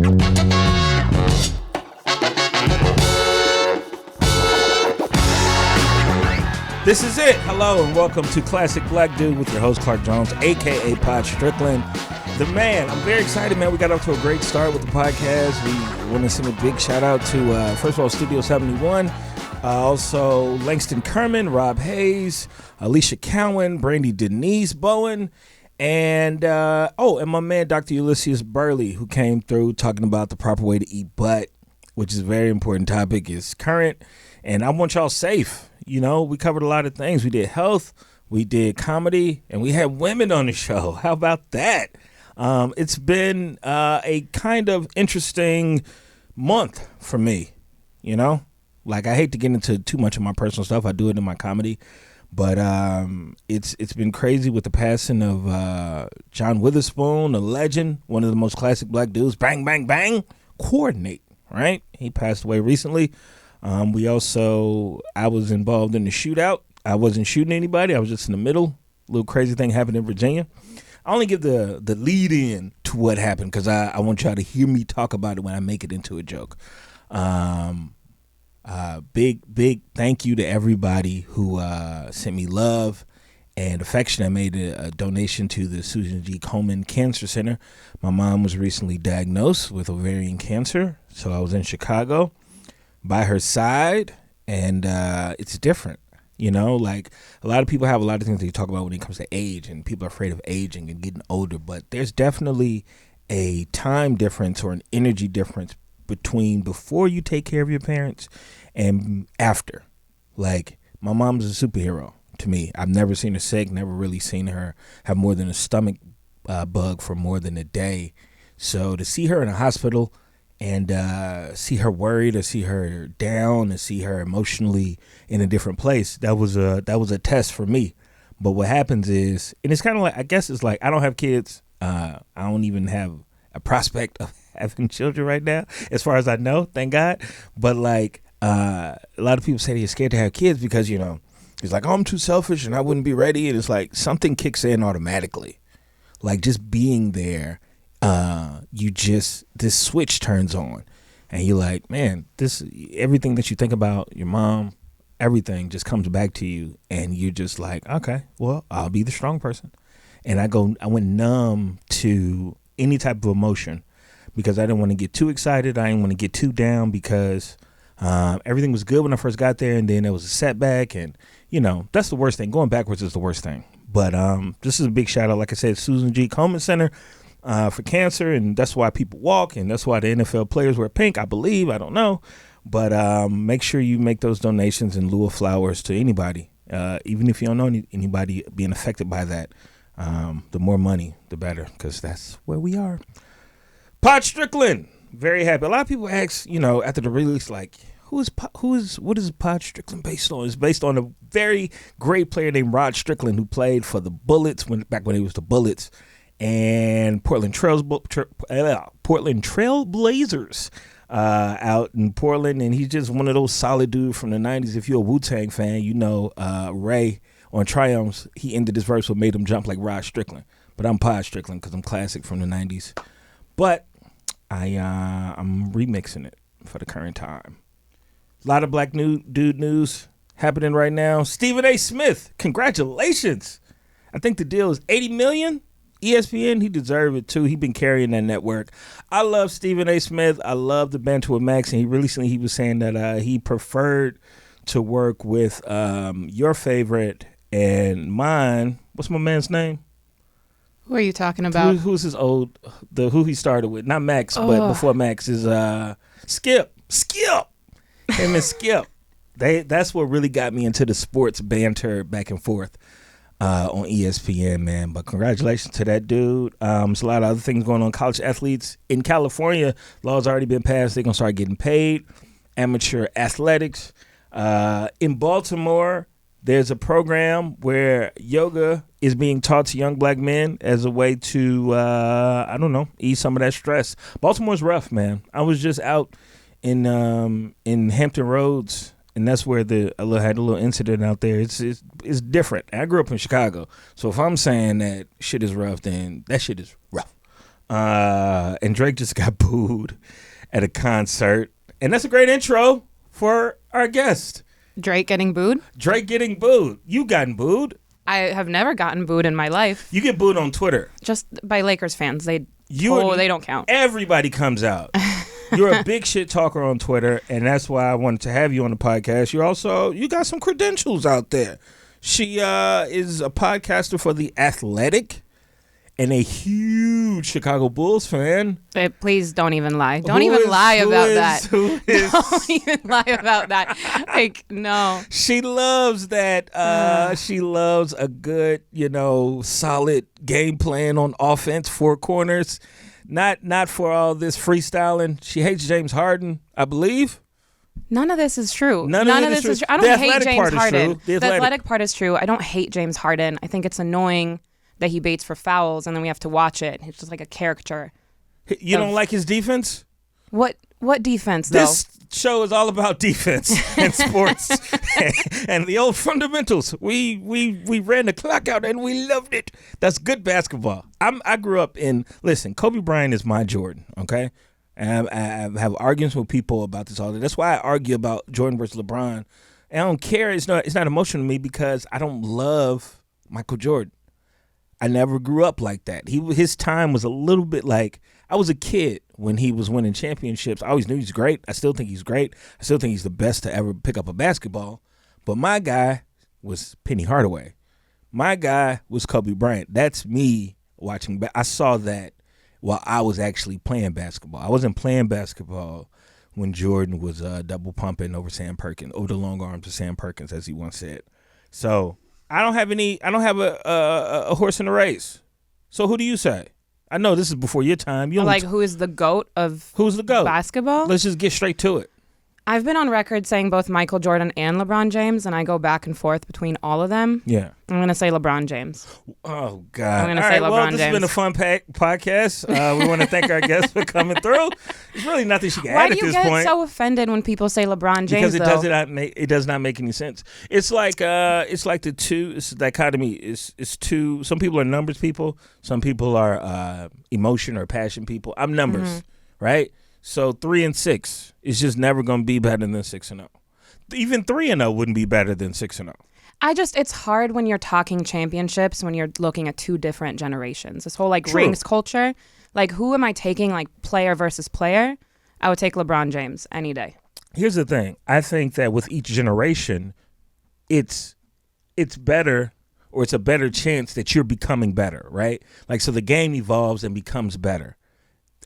This is it. Hello and welcome to Classic Black Dude with your host Clark Jones, a.k.a. Pod Strickland. The man, I'm very excited, man. We got off to a great start with the podcast. We want to send a big shout out to, first of all, Studio 71. Also, Langston Kerman, Rob Hayes, Alicia Cowan, Brandy Denise Bowen, and my man, Dr. Ulysses Burley, who came through talking about the proper way to eat butt, which is a very important topic. It's current, and I want y'all safe. You know, we covered a lot of things. We did health, we did comedy, and we had women on the show. How about that? It's been a kind of interesting month for me, you know? Like, I hate to get into too much of my personal stuff. I do it in my comedy. But it's been crazy with the passing of John Witherspoon, a legend, one of the most classic black dudes. Bang, bang, bang. Coordinate, right? He passed away recently. I was involved in the shootout. I wasn't shooting anybody. I was just in the middle. A little crazy thing happened in Virginia. I only give the lead in to what happened because I want y'all to hear me talk about it when I make it into a joke. Big thank you to everybody who sent me love and affection. I made a donation to the Susan G. Komen Cancer Center. My mom was recently diagnosed with ovarian cancer, so I was in Chicago by her side, and it's different. You know, like a lot of people have a lot of things they talk about when it comes to age, and people are afraid of aging and getting older, but there's definitely a time difference or an energy difference between before you take care of your parents and after. Like, my mom's a superhero to me. I've never seen her sick, never really seen her have more than a stomach bug for more than a day. So to see her in a hospital and see her worried or see her down and see her emotionally in a different place, that was a test for me. But what happens is, and it's kind of like, I guess it's like, I don't have kids. I don't even have a prospect of having children right now, as far as I know, thank God. But like, a lot of people say they're scared to have kids because, you know, it's like, oh, I'm too selfish and I wouldn't be ready. And it's like something kicks in automatically. Like, just being there, this switch turns on and you're like, man, everything that you think about your mom, everything just comes back to you. And you're just like, okay, well, I'll be the strong person. And I went numb to any type of emotion because I didn't want to get too excited. I didn't want to get too down because everything was good when I first got there, and then there was a setback, and you know, that's the worst thing. Going backwards is the worst thing. But this is a big shout out, like I said, Susan G. Komen Center for cancer, and that's why people walk, and that's why the NFL players wear pink, I believe. I don't know, but make sure you make those donations in lieu of flowers to anybody, even if you don't know anybody being affected by that. The more money, the better, because that's where we are. Pod Strickland, very happy. A lot of people ask, you know, after the release, like, what is Pod Strickland based on? It's based on a very great player named Rod Strickland who played for the Bullets back when it was the Bullets, and Portland Trail Blazers out in Portland, and he's just one of those solid dudes from the 90s. If you're a Wu-Tang fan, you know Ray on Triumphs, he ended this verse what made him jump like Rod Strickland. But I'm Pod Strickland because I'm classic from the 90s. But I'm remixing it for the current time. A lot of black dude news happening right now. Stephen A. Smith, congratulations. I think the deal is $80 million. ESPN, he deserved it too. He been carrying that network. I love Stephen A. Smith. I love the banter with Max, and he was saying that he preferred to work with your favorite and mine. What's my man's name? Who are you talking about? Who's his who he started with? Not Max, but before Max is Skip. Him and Skip. That's what really got me into the sports banter back and forth on ESPN, man. But congratulations to that dude. There's a lot of other things going on. College athletes in California, law's already been passed. They're gonna start getting paid. Amateur athletics. In Baltimore, there's a program where yoga is being taught to young black men as a way to, ease some of that stress. Baltimore's rough, man. I was just out in Hampton Roads, and that's where I had a little incident out there. It's different. I grew up in Chicago, so if I'm saying that shit is rough, then that shit is rough. And Drake just got booed at a concert. And that's a great intro for our guest. Drake getting booed? Drake getting booed. You gotten booed? I have never gotten booed in my life. You get booed on Twitter. Just by Lakers fans. They don't count. Everybody comes out. You're a big shit talker on Twitter, and that's why I wanted to have you on the podcast. You got some credentials out there. She is a podcaster for The Athletic and a huge Chicago Bulls fan. Please don't even lie. Don't even lie about that. Don't even lie about that. Like, no. She loves that. She loves a good, solid game plan on offense, four corners. Not for all this freestyling. She hates James Harden, I believe. None of this is true. None of this is true. I don't hate James Harden. The athletic part is true. I don't hate James Harden. I think it's annoying that he baits for fouls and then we have to watch it. It's just like a caricature. You don't like his defense? What defense, though? This show is all about defense and sports and the old fundamentals. We ran the clock out and we loved it. That's good basketball. I grew up listen, Kobe Bryant is my Jordan, okay? And I have arguments with people about this all day. That's why I argue about Jordan versus LeBron. And I don't care. It's not emotional to me because I don't love Michael Jordan. I never grew up like that. His time was a little bit like I was a kid when he was winning championships. I always knew he's great. I still think he's great. I still think he's the best to ever pick up a basketball. But my guy was Penny Hardaway. My guy was Kobe Bryant. That's me watching. I saw that while I was actually playing basketball. I wasn't playing basketball when Jordan was double pumping over the long arms of Sam Perkins, as he once said. So I don't have a horse in the race. So who do you say? I know this is before your time. Who is the GOAT of basketball? Let's just get straight to it. I've been on record saying both Michael Jordan and LeBron James, and I go back and forth between all of them. Yeah. I'm going to say LeBron James. Oh, God. I'm going to say LeBron James. This has been a fun podcast. We want to thank our guests for coming through. There's really nothing she can add at this point. Why do you get so offended when people say LeBron James, because it does not make any sense. It's like it's dichotomy. It's two. Some people are numbers people. Some people are emotion or passion people. I'm numbers, right? So 3 and 6 is just never going to be better than 6 and 0. Even 3 and 0 wouldn't be better than 6 and 0. It's hard when you're talking championships when you're looking at two different generations. This whole True. rings culture, who am I taking player versus player? I would take LeBron James any day. Here's the thing. I think that with each generation, it's better, or it's a better chance that you're becoming better, right? So the game evolves and becomes better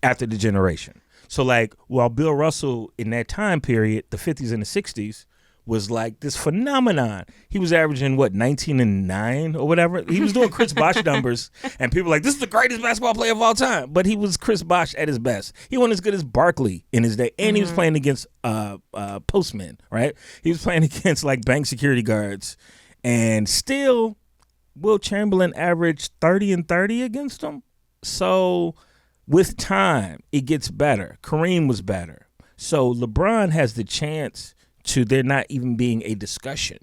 after the generation. So while Bill Russell in that time period, the 50s and the 60s, was this phenomenon. He was averaging 19 and 9 or whatever. He was doing Chris Bosh numbers, and people were like, this is the greatest basketball player of all time. But he was Chris Bosh at his best. He wasn't as good as Barkley in his day, and he was playing against postmen, right? He was playing against bank security guards, and still Will Chamberlain averaged 30 and 30 against him. So with time, it gets better. Kareem was better. So LeBron has the chance to there not even being a discussion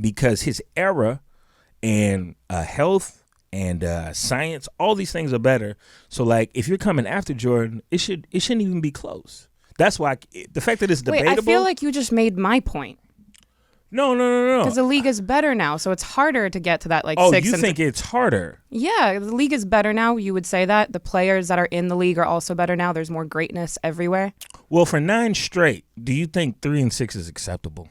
because his era and health and science, all these things are better. So if you're coming after Jordan, it shouldn't even be close. That's why the fact that it's debatable. Wait, I feel like you just made my point. No. Because the league is better now, so it's harder to get to that 6. Oh, you think it's harder? Yeah, the league is better now. You would say that the players that are in the league are also better now. There's more greatness everywhere. Well, for 9 straight, do you think 3 and 6 is acceptable?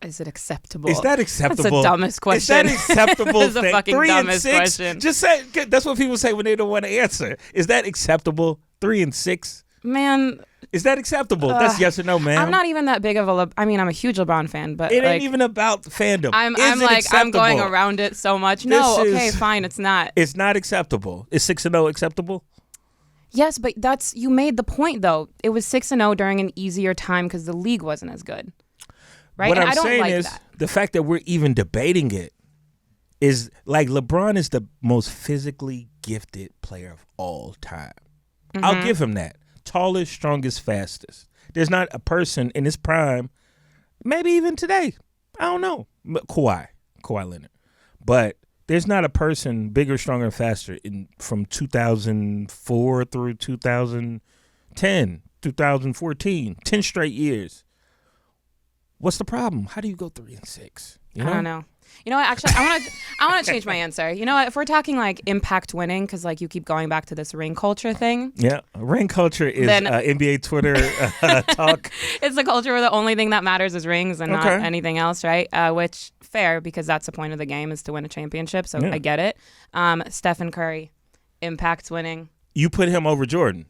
Is it acceptable? Is that acceptable? That's the dumbest question. Is that acceptable? It's the fucking 3 dumbest and 6? question. Just say. That's what people say when they don't want to answer. Is that acceptable? 3 and 6? Man. Is that acceptable? That's yes or no, man. I'm not even that big of I'm a huge LeBron fan, but it ain't even about fandom. I'm going around it so much. Fine, it's not. It's not acceptable. Is 6 and 0 acceptable? Yes, but you made the point though. It was 6 and 0 during an easier time because the league wasn't as good, right? What I'm I don't saying like is that. The fact that we're even debating it is LeBron is the most physically gifted player of all time. I'll give him that. Tallest, strongest, fastest. There's not a person in his prime, maybe even today, I don't know, Kawhi Leonard. But there's not a person bigger, stronger, and faster from 2004 through 2010, 2014, 10 straight years. What's the problem? How do you go 3-6? I don't know. You know what? Actually, I want to change my answer. You know what? If we're talking like impact winning, because like you keep going back to this ring culture thing. Yeah, ring culture is NBA Twitter talk. It's a culture where the only thing that matters is rings and not anything else, right? Which fair, because that's the point of the game, is to win a championship. So I get it. Stephen Curry, impact winning. You put him over Jordan?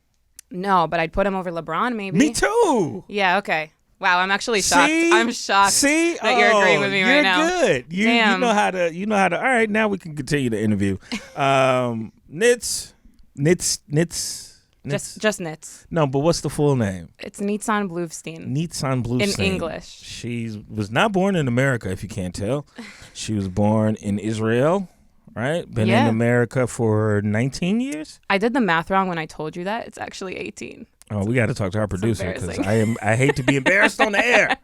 No, but I'd put him over LeBron, maybe. Me too. Yeah. Okay. Wow, I'm actually shocked. I'm shocked that you're agreeing with me right now. You're good. You know how to. All right, now we can continue the interview. Nitz. Just Nitz. No, but what's the full name? It's Nitz Bluvstein. Nitz Bluvstein. In English. She was not born in America, if you can't tell. She was born in Israel, right? Been in America for 19 years? I did the math wrong when I told you that. It's actually 18. Oh, we got to talk to our producer because I hate to be embarrassed on the air.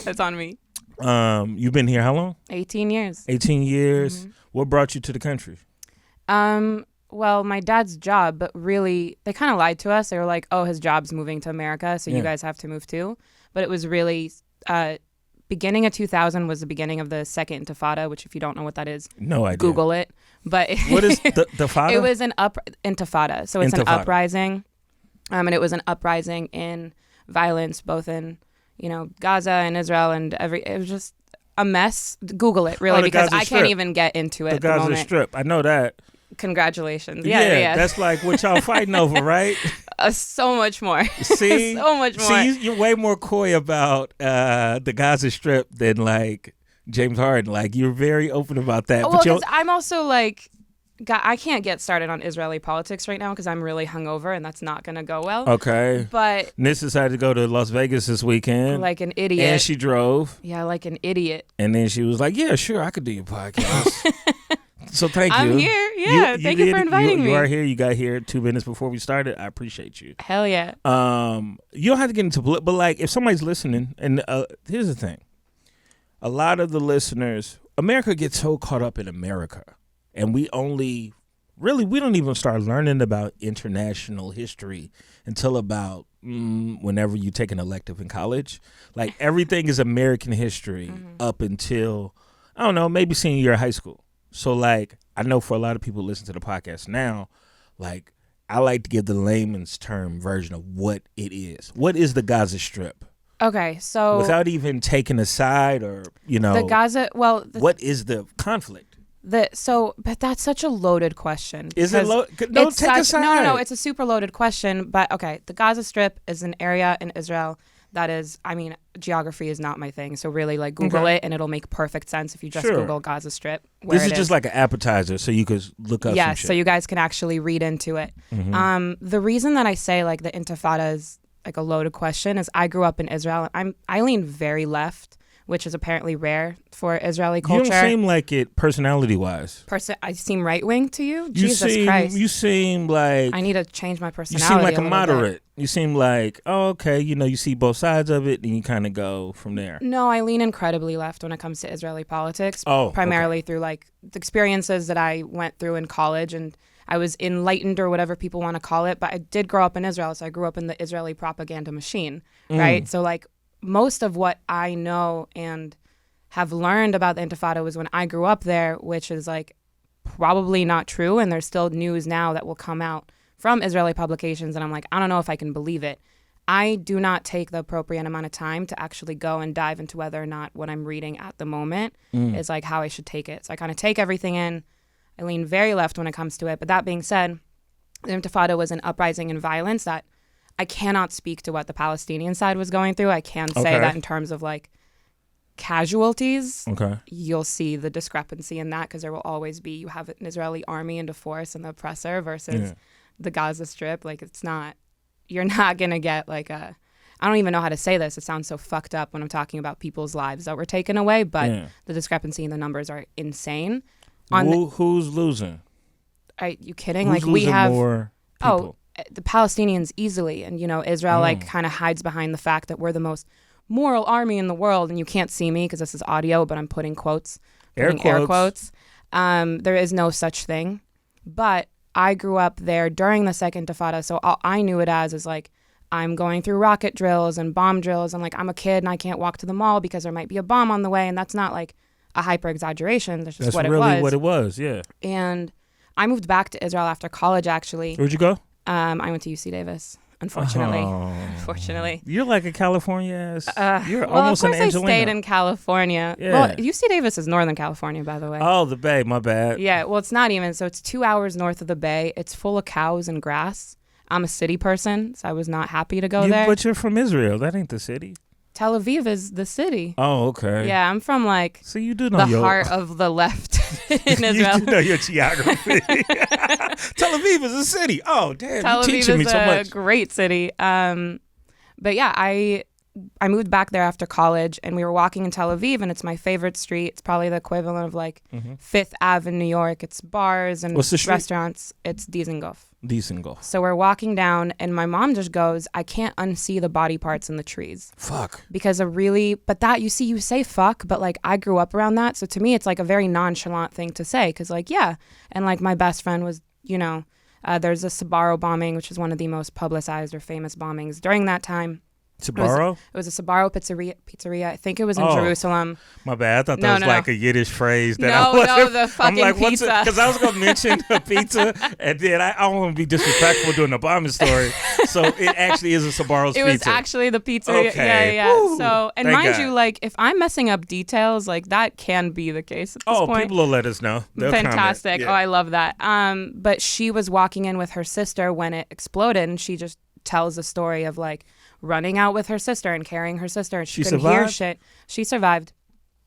That's on me. You've been here how long? 18 years. 18 years. Mm-hmm. What brought you to the country? Well, my dad's job, but really they kind of lied to us. They were like, "Oh, his job's moving to America, so you guys have to move too." But it was really beginning of 2000 was the beginning of the second Intifada, which if you don't know what that is, no idea. Google it. But what is the fada? It was an Intifada, so it's an uprising. And it was an uprising in violence, both in, Gaza and Israel and it was just a mess. Google it, really, because I can't even get into it. The Gaza Strip. I know that. Congratulations. Yeah. That's like what y'all fighting over, right? So much more. See? So much more. See, you're way more coy about the Gaza Strip than like James Harden. Like, you're very open about that. Well, because I'm also like... God, I can't get started on Israeli politics right now because I'm really hungover and that's not going to go well. Okay. But Nitz decided to go to Las Vegas this weekend. Like an idiot. And she drove. Yeah, like an idiot. And then she was like, yeah, sure, I could do your podcast. So thank you. I'm here. Yeah, thank you for inviting me. You are here. You got here 2 minutes before we started. I appreciate you. Hell yeah. You don't have to get into but like if somebody's listening, and here's the thing. A lot of the listeners, America gets so caught up in America. And we don't even start learning about international history until about whenever you take an elective in college. Like, everything is American history up until, I don't know, maybe senior year of high school. So, like, I know for a lot of people who listen to the podcast now, like, I like to give the layman's term version of what it is. What is the Gaza Strip? Okay, so... Without even taking a side or, The Gaza, what is the conflict? But that's such a loaded question. Is it loaded? No, take a side. No, it's a super loaded question. But okay, the Gaza Strip is an area in Israel that is, geography is not my thing. So really, like, Google it and it'll make perfect sense if you just Google Gaza Strip. This is just like an appetizer, so you could look up some shit. So you guys can actually read into it. Mm-hmm. The reason that I say, like, the Intifada is, like, a loaded question is I grew up in Israel. And I lean very left, which is apparently rare for Israeli culture. You don't seem like it personality-wise. I seem right-wing to you? Jesus Christ. You seem like... I need to change my personality. You seem like a moderate. You seem like, you see both sides of it, and you kind of go from there. No, I lean incredibly left when it comes to Israeli politics. Primarily through, like, the experiences that I went through in college, and I was enlightened or whatever people want to call it, but I did grow up in Israel, so I grew up in the Israeli propaganda machine, right? So, like, most of what I know and have learned about the Intifada was when I grew up there, which is like probably not true. And there's still news now that will come out from Israeli publications. And I'm like, I don't know if I can believe it. I do not take the appropriate amount of time to actually go and dive into whether or not what I'm reading at the moment is like how I should take it. So I kind of take everything in. I lean very left when it comes to it. But that being said, the Intifada was an uprising in violence that I cannot speak to what the Palestinian side was going through. I can say that in terms of like casualties, you'll see the discrepancy in that because there will always be, you have an Israeli army into force and the oppressor versus the Gaza Strip. Like you're not going to get like I don't even know how to say this. It sounds so fucked up when I'm talking about people's lives that were taken away, but the discrepancy in the numbers are insane. Who's losing? Are you kidding? Who's like we have more people? The Palestinians easily, and Israel like kind of hides behind the fact that we're the most moral army in the world, and you can't see me because this is audio, but I'm putting air quotes. There is no such thing. But I grew up there during the Second Intifada, so all I knew it as is like, I'm going through rocket drills and bomb drills, and like I'm a kid and I can't walk to the mall because there might be a bomb on the way, and that's not like a hyper exaggeration. That's just what it was. That's really what it was, yeah. And I moved back to Israel after college, actually. Where'd you go? I went to UC Davis, unfortunately. Unfortunately. You're like a California ass. You're well, almost an Angelina. Of course I stayed in California. Yeah. Well, UC Davis is Northern California, by the way. Oh, the Bay, my bad. Yeah, well, it's not even. So it's 2 hours north of the Bay. It's full of cows and grass. I'm a city person, so I was not happy to go there. But you're from Israel. That ain't the city. Tel Aviv is the city. Oh, okay. Yeah, I'm from like so you do know the heart of the left in Israel. You do know your geography. Tel Aviv is a city. Oh, damn. Tel You're Aviv teaching me so much. is a great city. But yeah, I moved back there after college, and we were walking in Tel Aviv, and it's my favorite street. It's probably the equivalent of like Fifth Ave in New York. It's bars and restaurants. It's Dizengoff. Dizengoff. So we're walking down, and my mom just goes, I can't unsee the body parts in the trees. Fuck. Because you say fuck, but like I grew up around that. So to me, it's like a very nonchalant thing to say. Because like, yeah. And like my best friend was, there's a Sbarro bombing, which is one of the most publicized or famous bombings during that time. Sbarro? It was a Sbarro pizzeria. I think it was in Jerusalem. My bad. I thought that was like a Yiddish phrase. That the fucking pizza. Because I was going to mention a pizza, and then I don't want to be disrespectful doing a bombing story. So it actually is a Sbarro's pizza. It was actually the pizzeria. Okay. Yeah. Woo. So, and mind you, like, if I'm messing up details, like, that can be the case at this point. People will let us know. They'll Fantastic. Yeah. Oh, I love that. But she was walking in with her sister when it exploded, and she just tells the story of, like, running out with her sister and carrying her sister. She couldn't hear shit. She survived.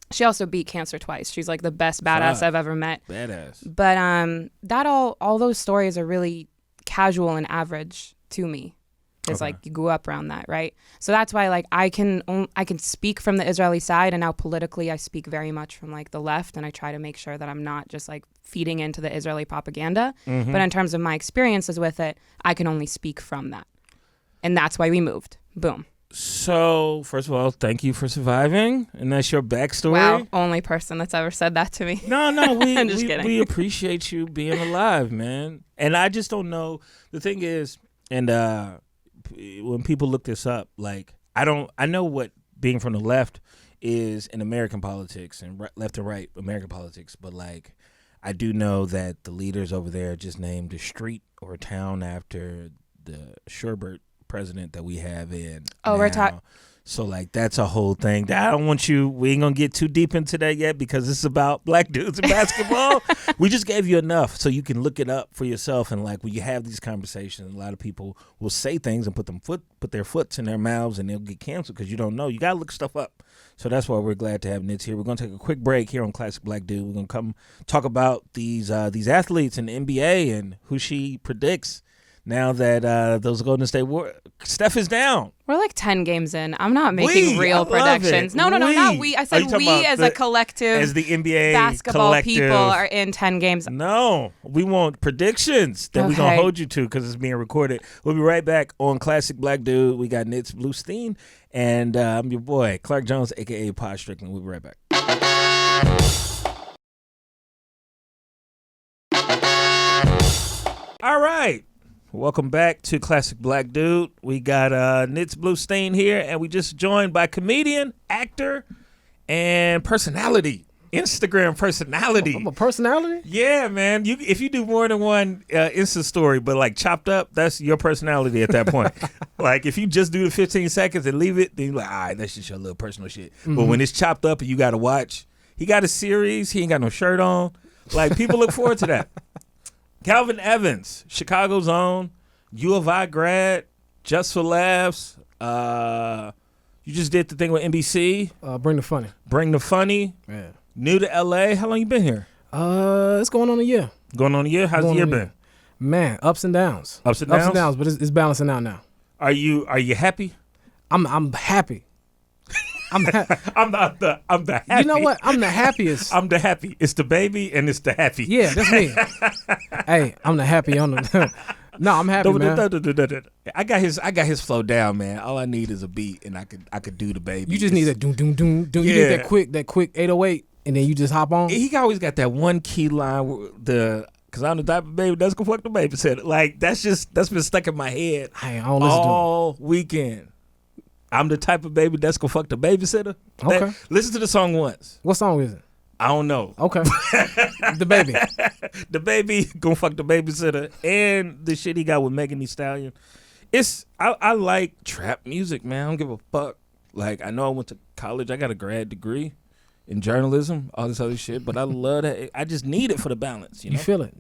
She also beat cancer twice. She's like the best badass I've ever met. Badass. But that all those stories are really casual and average to me. Because like you grew up around that, right? So that's why like I can speak from the Israeli side, and now politically I speak very much from like the left, and I try to make sure that I'm not just like feeding into the Israeli propaganda. But in terms of my experiences with it, I can only speak from that. And that's why we moved. Boom. So, first of all, thank you for surviving. And that's your backstory. Wow, only person that's ever said that to me. No, I'm just kidding. We appreciate you being alive, man. And I just don't know. The thing is, and when people look this up, like, I know what being from the left is in American politics and left and right American politics. But, like, I do know that the leaders over there just named a street or a town after the Sherbert president that we have in we're talking. So like that's a whole thing that I don't want we ain't gonna get too deep into that yet because it's about black dudes in basketball. We just gave you enough so you can look it up for yourself, and like when you have these conversations, a lot of people will say things and put their foots in their mouths and they'll get canceled because you don't know. You gotta look stuff up. So that's why we're glad to have Nitz here. We're gonna take a quick break here on Classic Black Dude. We're gonna come talk about these athletes in the NBA and who she predicts now that those Golden State Steph is down. We're like 10 games in. I'm not making real predictions. No, not we. I said we as a collective. As the NBA basketball collective. People are in 10 games. No, we want predictions that we're going to hold you to because it's being recorded. We'll be right back on Classic Black Dude. We got Nitz Bluvstein, and I'm your boy, Clark Jones, a.k.a. Pod Strickland. We'll be right back. All right. Welcome back to Classic Black Dude. We got Nitz Bluvstein here, and we just joined by comedian, actor, and personality. Instagram personality. I'm a personality? Yeah, man. If you do more than one Insta story, but like chopped up, that's your personality at that point. Like if you just do the 15 seconds and leave it, then you're like, all right, that's just your little personal shit. Mm-hmm. But when it's chopped up and you got to watch, he got a series, he ain't got no shirt on. Like people look forward to that. Calvin Evans, Chicago's own, U of I grad, Just for Laughs. You just did the thing with NBC. Bring the Funny. Bring the Funny. Yeah. New to LA. How long you been here? It's going on a year. Going on a year? How's the year been? Man, ups and downs. Ups and downs? Ups and downs, but it's balancing out now. Are you happy? I'm happy. I'm the happy. You know what? I'm the happiest. I'm the happy. It's the baby and it's the happy. Yeah, that's me. Hey, I'm the happy on the. No, I'm happy, man. I got his flow down, man. All I need is a beat, and I could do the baby. You just need that doom doom doom doom. You need that quick 808. and then you just hop on. He always got that one key line. Because I'm the type of baby that's gonna fuck the babysitter. Like that's been stuck in my head all weekend. I'm the type of baby that's gonna fuck the babysitter. Okay. Listen to the song once. What song is it? I don't know. Okay. The baby. The baby gonna fuck the babysitter, and the shit he got with Megan Thee Stallion. I like trap music, man. I don't give a fuck. Like, I know I went to college. I got a grad degree in journalism, all this other shit, but I love that. I just need it for the balance. You feel it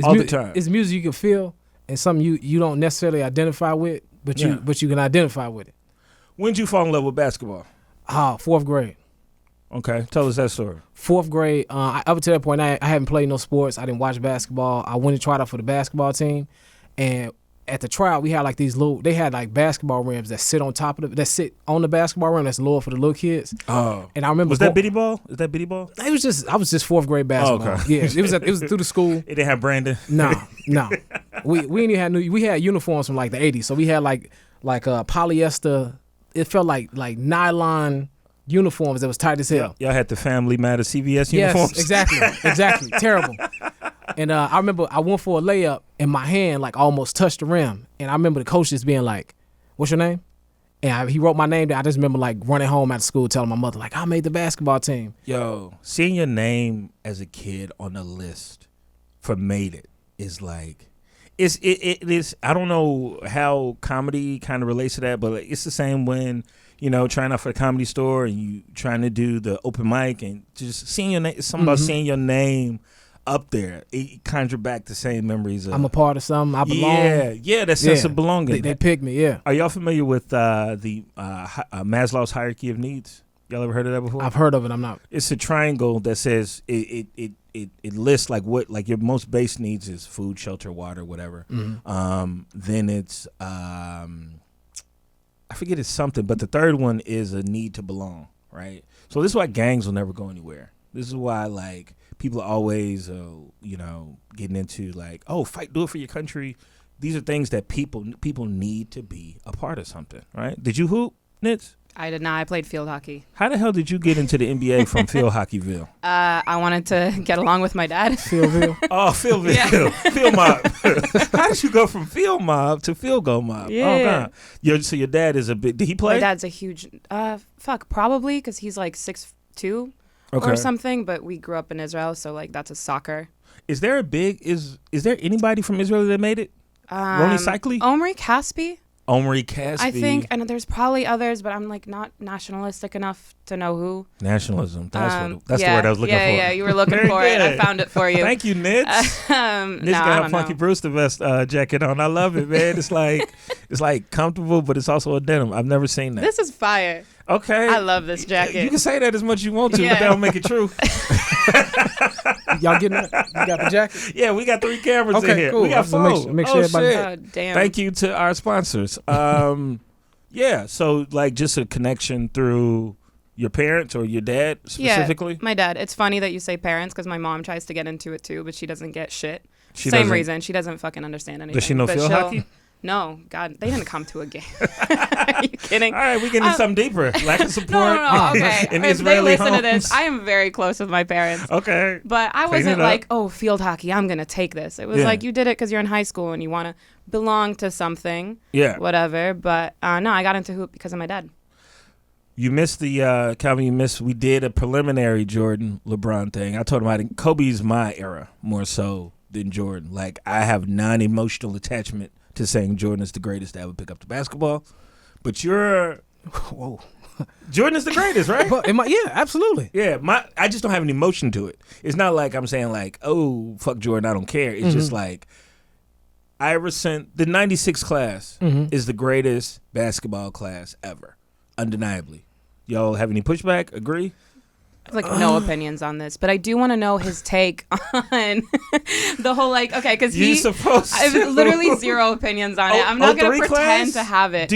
all the time. It's music you can feel, and something you don't necessarily identify with, but you can identify with it. When did you fall in love with basketball? 4th grade. Okay, tell us that story. 4th grade, up to that point, I hadn't played no sports. I didn't watch basketball. I went and tried out for the basketball team, and at the tryout, we had like these they had like basketball rims that sit on top of that sit on the basketball rim that's lower for the little kids. Oh, and I remember was that biddy ball? Is that biddy ball? I was just 4th grade basketball. Oh, okay. Yeah, it was through the school. It didn't have Brandon. No. We didn't even we had uniforms from like the 80s, so we had like polyester. It felt like nylon uniforms that was tight as hell. Y'all had the Family Matter CVS uniforms. Yes, exactly. Terrible. And I remember I went for a layup and my hand like almost touched the rim. And I remember the coach just being like, "What's your name?" And he wrote my name down. I just remember like running home after school telling my mother like, "I made the basketball team." Yo, seeing your name as a kid on the list for Made It is like, it is. I don't know how comedy kind of relates to that, but it's the same when, you know, trying out for the Comedy Store and you trying to do the open mic and just seeing your name. It's something about seeing your name up there. It conjure back the same memories. I'm a part of something. I belong. Yeah, that sense of belonging. They pick me. Yeah. Are y'all familiar with the Maslow's hierarchy of needs? Y'all ever heard of that before? I've heard of it. I'm not. It's a triangle that says it lists like what like your most base needs is food, shelter, water, whatever. Mm-hmm. Then it's I forget it's something, but the third one is a need to belong, right? So this is why gangs will never go anywhere. This is why like people are always getting into like, oh, fight, do it for your country. These are things that people need to be a part of something, right? Did you hoop, Nitz? I did not. I played field hockey. How the hell did you get into the NBA from field hockeyville? I wanted to get along with my dad. Fieldville. Oh, Fieldville. Yeah. Field mob. How did you go from field mob to field goal mob? Yeah. Oh, God. So your dad is a big... Did he play? My dad's a huge... probably, because he's like 6'2" or something, but we grew up in Israel, so like that's a soccer. Is there a big... Is there anybody from Israel that made it? Roni Cycli? Omri Caspi. I think, and there's probably others, but I'm like not nationalistic enough to know who. Nationalism. That's the word I was looking for. Yeah, you were looking for it. I found it for you. Thank you, Nitz. Nitz got a Funky Brewster vest jacket on. I love it, man. It's like comfortable, but it's also a denim. I've never seen that. This is fire. Okay. I love this jacket. You can say that as much as you want to, but that don't make it true. Y'all getting it? You got the jacket? Yeah, we got 3 cameras in here. Cool. We got 4. Make sure everybody. Oh, damn. Thank you to our sponsors. Yeah, so like just a connection through your parents or your dad specifically? Yeah, my dad. It's funny that you say parents because my mom tries to get into it too, but she doesn't get shit. Same reason. She doesn't fucking understand anything. Does she know field hockey? No, God, they didn't come to a game. Are you kidding? All right, we getting something deeper. Lack of support. No, okay. In if Israeli they listen homes. to this, I am very close with my parents. Okay. But I wasn't like, oh, field hockey, I'm going to take this. It was like you did it because you're in high school and you want to belong to something. Yeah. Whatever. But no, I got into hoop because of my dad. You missed the, Calvin, we did a preliminary Jordan LeBron thing. I told him Kobe's my era more so than Jordan. Like, I have non-emotional attachment to saying Jordan is the greatest to ever pick up the basketball. But Jordan is the greatest, right? Yeah, absolutely. Yeah, I just don't have an emotion to it. It's not like I'm saying like, oh, fuck Jordan, I don't care. It's just like, the 96 class is the greatest basketball class ever, undeniably. Y'all have any pushback? Agree? I have like no opinions on this, but I do want to know his take on the whole because I have literally zero opinions on it. I'm not going to pretend to have it.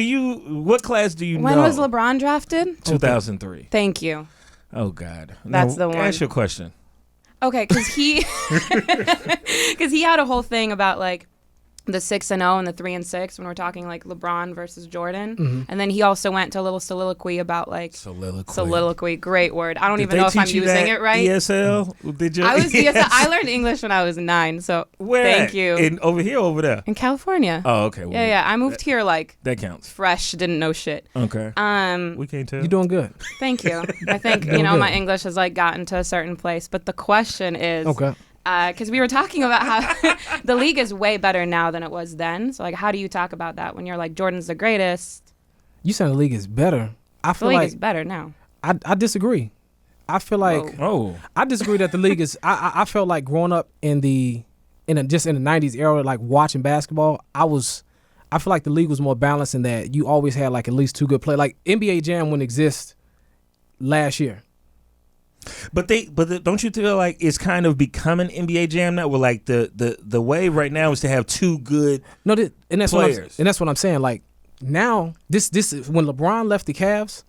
What class do you know? When was LeBron drafted? 2003. Thank you. Oh God, that's the one. Ask your question. Okay, because he had a whole thing about like the 6-0 and the 3-6 when we're talking like LeBron versus Jordan. And then he also went to a little soliloquy about like soliloquy, great word. I don't even know if I'm using it right. ESL? Did you? I was ESL. I learned English when I was 9, so thank you. Over here or over there? In California. Oh, okay. Well, yeah. I moved here like that counts. Fresh, didn't know shit. Okay. We can't tell. You're doing good. Thank you. I think my English has like gotten to a certain place, but the question is okay. Because we were talking about how the league is way better now than it was then. So, like, how do you talk about that when you're like, Jordan's the greatest? You saying the league is better? I feel the league like is better now. I disagree. I feel like I disagree that the league is. I felt like growing up in the 90s era, like watching basketball, I feel like the league was more balanced in that you always had like at least 2 good players. Like NBA Jam wouldn't exist last year. But don't you feel like it's kind of becoming NBA Jam now? Where like the wave right now is to have 2 good players. And that's what I'm saying. Like now, this when LeBron left the Cavs,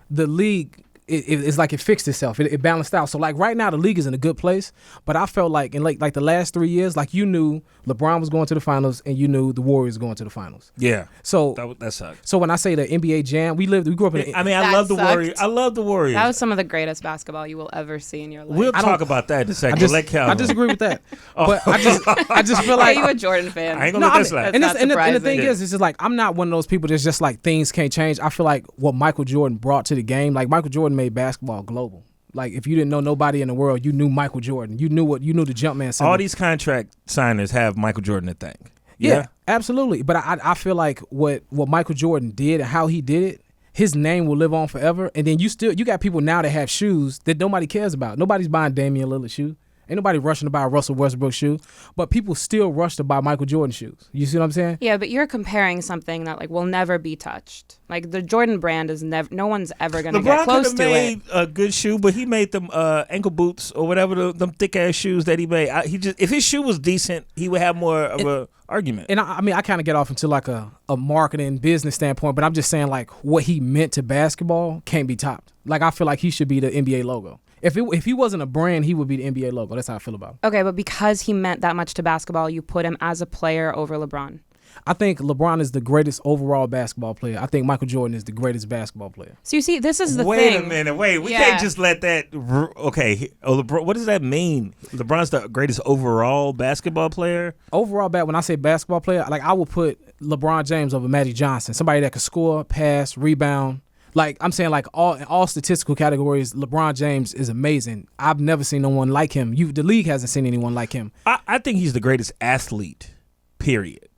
the league it's like it fixed itself. It balanced out. So like right now the league is in a good place. But I felt like in like the last 3 years, like you knew LeBron was going to the finals and you knew the Warriors were going to the finals. Yeah. So that sucked. So when I say the NBA Jam, we grew up in. I love the Warriors. I love the Warriors. That was some of the greatest basketball you will ever see in your life. We'll talk about that in a second. I disagree with that. But I just feel like. Are you a Jordan fan? I ain't gonna let that slide. And the thing is, it's just like I'm not one of those people that's just like things can't change. I feel like what Michael Jordan brought to the game, like Michael Jordan made basketball global. Like if you didn't know nobody in the world, you knew Michael Jordan. You knew the Jumpman symbol. All these contract signers have Michael Jordan a thing. Yeah, absolutely. But I feel like what Michael Jordan did and how he did it, his name will live on forever. And then you got people now that have shoes that nobody cares about. Nobody's buying Damian Lillard shoe. Ain't nobody rushing to buy a Russell Westbrook shoe, but people still rush to buy Michael Jordan shoes. You see what I'm saying? Yeah, but you're comparing something that like will never be touched. Like the Jordan brand is no one's ever gonna get close to it. LeBron made a good shoe, but he made them ankle boots or whatever them thick ass shoes that he made. If his shoe was decent, he would have more of a argument. And I kind of get off into like a marketing business standpoint, but I'm just saying like what he meant to basketball can't be topped. Like I feel like he should be the NBA logo. If he wasn't a brand, he would be the NBA logo. That's how I feel about it. Okay, but because he meant that much to basketball, you put him as a player over LeBron. I think LeBron is the greatest overall basketball player. I think Michael Jordan is the greatest basketball player. So you see, this is the thing. Wait a minute. We can't just let that. Okay, LeBron. What does that mean? LeBron's the greatest overall basketball player. When I say basketball player, like I would put LeBron James over Magic Johnson, somebody that could score, pass, rebound. Like I'm saying, like in all statistical categories, LeBron James is amazing. I've never seen no one like him. The league hasn't seen anyone like him. I think he's the greatest athlete, period.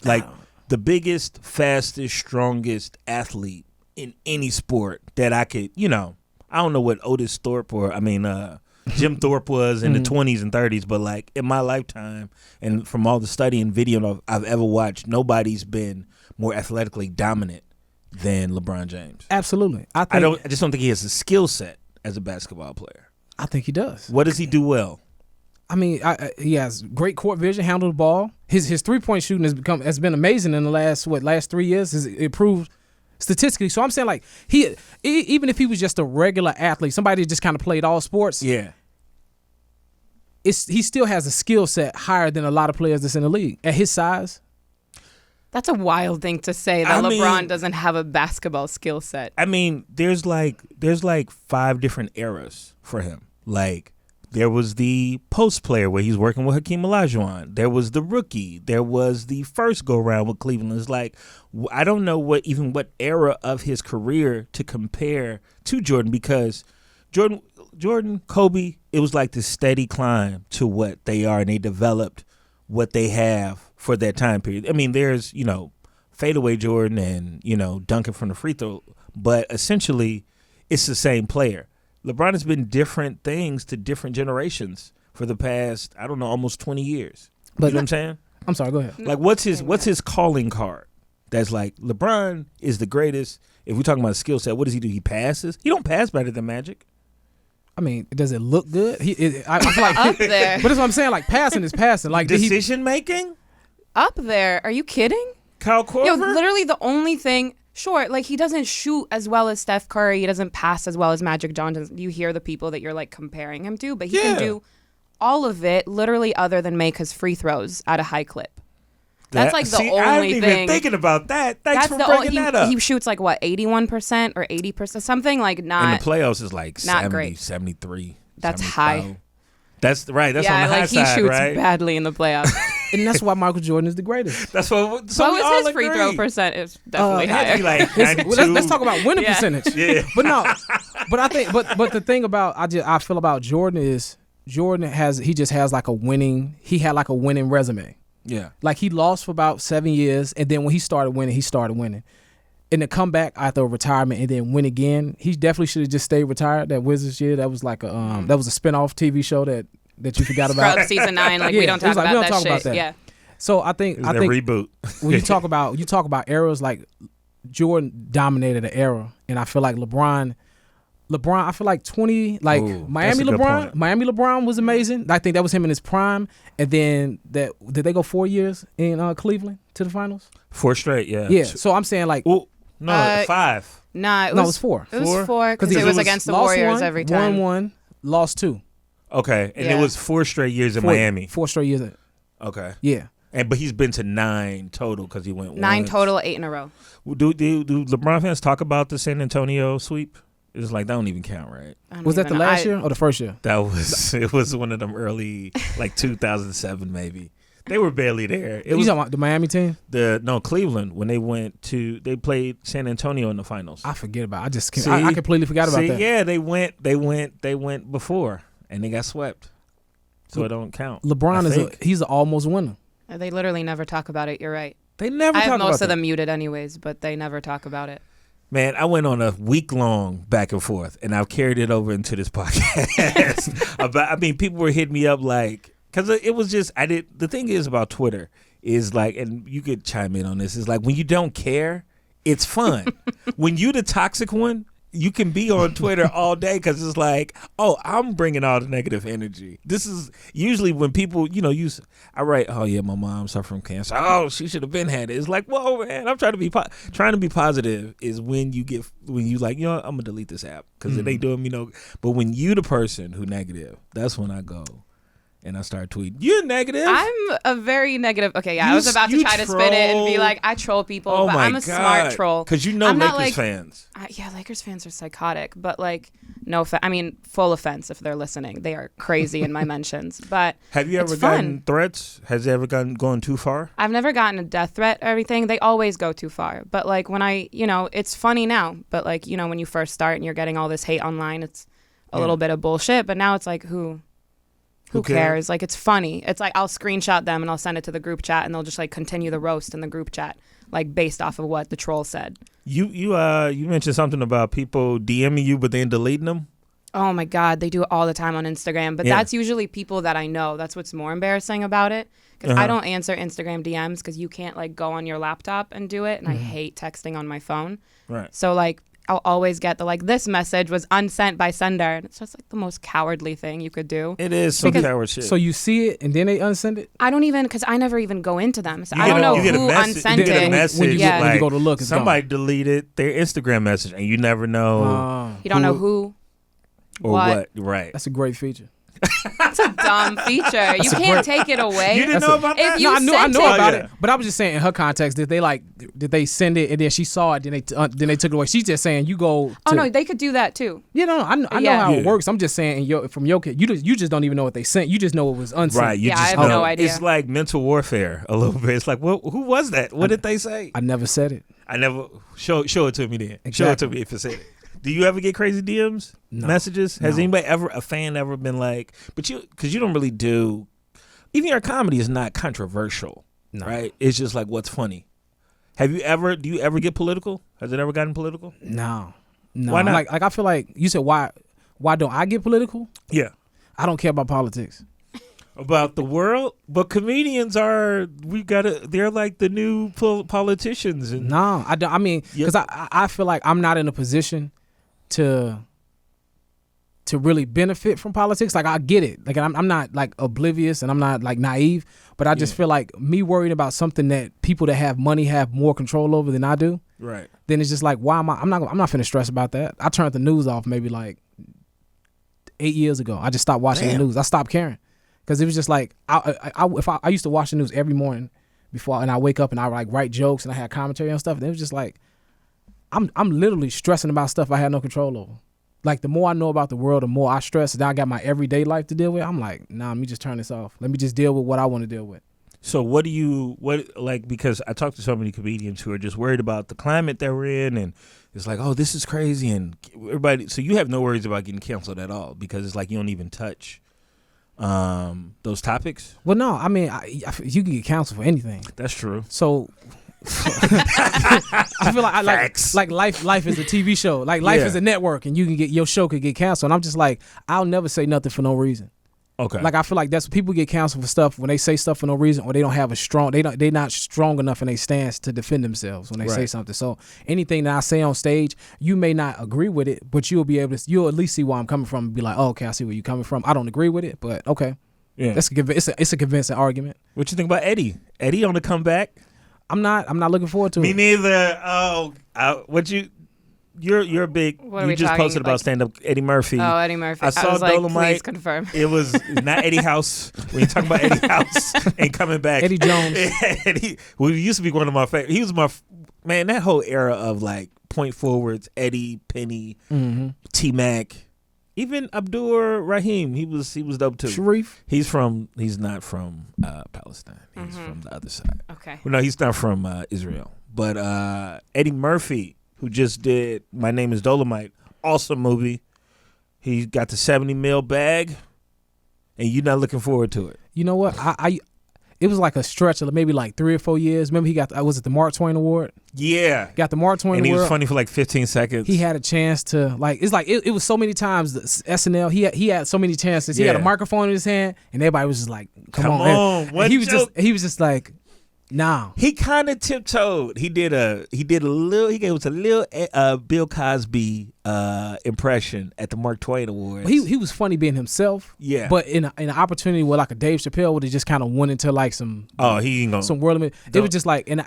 Like the biggest, fastest, strongest athlete in any sport that I could, I don't know what Otis Thorpe Jim Thorpe was in the 20s and 30s, but like in my lifetime and from all the study and video I've ever watched, nobody's been more athletically dominant than LeBron James. Absolutely. I just don't think he has a skill set as a basketball player. I think he does. What does he do well? I mean, he has great court vision, handle the ball. His 3-point shooting has been amazing in the last 3 years. Has improved statistically. So I'm saying like even if he was just a regular athlete, somebody that just kind of played all sports. Yeah. He still has a skill set higher than a lot of players that's in the league at his size. That's a wild thing to say that LeBron doesn't have a basketball skill set. I mean, there's like 5 different eras for him. Like there was the post player where he's working with Hakeem Olajuwon. There was the rookie. There was the first go round with Cleveland. It's like I don't know what era of his career to compare to Jordan, because Jordan, Kobe, it was like this steady climb to what they are, and they developed what they have for that time period. I mean, there's, fadeaway Jordan and, dunking from the free throw, but essentially it's the same player. LeBron has been different things to different generations for the past, I don't know, almost 20 years. But you know what I'm saying? I'm sorry, go ahead. Like what's his calling card? That's like LeBron is the greatest. If we're talking about skill set, what does he do? He passes. He don't pass better than Magic. I mean, does it look good? I feel like up there. But that's what I'm saying. Like passing is passing. Like decision making. Up there. Are you kidding? Kyle Korver? Literally the only thing. Sure, like he doesn't shoot as well as Steph Curry. He doesn't pass as well as Magic Johnson. You hear the people that you're like comparing him to, but he can do all of it literally other than make his free throws at a high clip. That's like the only thing. I didn't even thinking about that. Thanks for bringing that up. He shoots like what, 81% or 80%, something like not. In the playoffs is like not 70, great. 73. That's 75. high. That's right. That's on the high like side, he shoots right? badly in the playoffs. And that's why Michael Jordan is the greatest. That's what. So what we was all his free throw percent? Is definitely higher. Like let's talk about winning percentage. Yeah. But no, but I think, but the thing about I feel about Jordan is Jordan just has like a winning. He had like a winning resume. Yeah. Like he lost for about 7 years, and then when he started winning. And to come back after retirement and then win again, he definitely should have just stayed retired. That Wizards year, that was like a that was a spinoff TV show that you forgot about. Scrubs season 9, like we don't talk about that. Yeah. So I think reboot. When you talk about eras, like Jordan dominated an era, and I feel like LeBron, I feel like 20, like Miami LeBron was amazing. I think that was him in his prime. And then did they go 4 years in Cleveland to the finals? 4 straight, yeah. Yeah. So I'm saying like, 5. Nah, it was 4. It was 4 because it was against the Warriors every time. Won 1, lost 2. Okay, and it was 4 straight years in Miami. 4 straight years. Okay. Yeah. But he's been to 9 total because he went 9 once. total, 8 in a row. Do LeBron fans talk about the San Antonio sweep? It's like that don't even count, right? Was that the last year or the first year? It was one of them early, like 2007 maybe. They were barely there. You talking about the Miami team? Cleveland, when they played San Antonio in the finals. I forget about it. I completely forgot about that. Yeah, they went before and they got swept. So it don't count. LeBron he's an almost winner. They literally never talk about it. You're right. They never talk about it. I have most of them muted anyways, but they never talk about it. Man, I went on a week-long back and forth, and I've carried it over into this podcast. People were hitting me up like, because it was just, the thing is about Twitter is like, and you could chime in on this, is like when you don't care, it's fun. When you the toxic one, you can be on Twitter all day because it's like, oh, I'm bringing all the negative energy. This is usually when people, I write, oh yeah, my mom suffered from cancer. Oh, she should have been had it. It's like, whoa, man, I'm trying to be positive. Is when you like, I'm gonna delete this app because it ain't doing me no. But when you the person who negative, that's when I go. And I start tweeting, you're negative. I'm a very negative. Okay, yeah, I was about to try to spin it and be like, I troll people, but I'm a smart troll. Because Lakers fans. Lakers fans are psychotic, but like, full offense if they're listening. They are crazy in my mentions. But have you ever gotten threats? Has it ever gone too far? I've never gotten a death threat or everything. They always go too far. But like when it's funny now. But like, when you first start and you're getting all this hate online, it's a little bit of bullshit. But now it's like, who cares? Like, it's funny. It's like I'll screenshot them and I'll send it to the group chat and they'll just like continue the roast in the group chat, like based off of what the troll said. You mentioned something about people DMing you but then deleting them. Oh my God, they do it all the time on Instagram. But that's usually people that I know. That's what's more embarrassing about it. Because I don't answer Instagram DMs because you can't like go on your laptop and do it. And I hate texting on my phone. Right. So like I'll always get this message was unsent by sender. And it's just like the most cowardly thing you could do. It is some coward shit. So you see it and then they unsend it? I don't even, because I never even go into them. So I don't know who unsent it. You get a message when you go to look, it's somebody gone. Deleted their Instagram message and you never know. You don't know who or what. Right. That's a great feature. It's a dumb feature. You can't take it away. You didn't know about that? No, I know about it. But I was just saying in her context, did they send it and then she saw it, then they took it away. She's just saying you go. Oh no, they could do that too. Yeah, no, I know how it works. I'm just saying from your kid, you just don't even know what they sent. You just know it was unsent. Right. I have no idea. It's like mental warfare a little bit. It's like, who was that? What did they say? I never said it. I never show it to me then. Exactly. Show it to me if it said it. Do you ever get crazy DMs, messages? Has anybody a fan ever been like, because you don't really do, even your comedy is not controversial, right? It's just like what's funny. Do you ever get political? Has it ever gotten political? No. Why not? Like I feel like you said, why don't I get political? Yeah. I don't care about politics. About the world? But comedians they're like the new politicians. And no, I don't. I mean, because I feel like I'm not in a position to really benefit from politics. Like I get it. Like I'm not like oblivious and I'm not like naive, but I just feel like me worried about something that people that have money have more control over than I do. Right. Then it's just like, why am I'm not finna stress about that. I turned the news off maybe like 8 years ago. I just stopped watching the news. I stopped caring. Because it was just like I used to watch the news every morning and I wake up and I like write jokes and I had commentary and stuff. And it was just like, I'm literally stressing about stuff I had no control over. Like the more I know about the world, the more I stress. And I got my everyday life to deal with. I'm like, nah, let me just turn this off. Let me just deal with what I want to deal with. So because I talk to so many comedians who are just worried about the climate that we're in, and it's like, oh, this is crazy, and everybody. So you have no worries about getting canceled at all because it's like you don't even touch those topics. Well, no, I mean, you can get canceled for anything. That's true. So I feel like life is a TV show. Like life is a network, and you can get your show could get canceled. And I'm just like, I'll never say nothing for no reason. Okay. Like I feel like that's people get canceled for stuff when they say stuff for no reason, or they don't have they're not strong enough in their stance to defend themselves when they say something. So anything that I say on stage, you may not agree with it, but you'll at least see where I'm coming from and be like, oh, okay, I see where you're coming from. I don't agree with it, but okay. Yeah. It's a convincing argument. What you think about Eddie? Eddie on the comeback? I'm not looking forward to it. Me neither. Oh, You're big. You just posted about stand-up Eddie Murphy. Oh, Eddie Murphy. I saw like, Dolomite. Please confirm. It was not Eddie House. When you talk about Eddie House and coming back. Eddie Jones. He used to be one of my favorite. He was man, that whole era of like point forwards, Eddie, Penny, T-Mac, even Abdur Rahim. He was dope too. Sharif. He's not from Palestine. He's from the other side. Okay. Well, no, he's not from Israel. But Eddie Murphy, who just did My Name is Dolomite, awesome movie. He got the 70 mil bag, and you're not looking forward to it. You know what? It was like a stretch of maybe like 3 or 4 years. Remember he got was it the Mark Twain Award? Yeah. Got the Mark Twain Award. And he was funny for like 15 seconds. He had a chance to it was so many times the SNL. He had so many chances. He had a microphone in his hand, and everybody was just like, come on. And he was just like, no. He kind of tiptoed. He gave us a little Bill Cosby impression at the Mark Twain Awards. He was funny being himself. Yeah. But in an opportunity where like a Dave Chappelle would have just kind of went into like some world. It was just like, and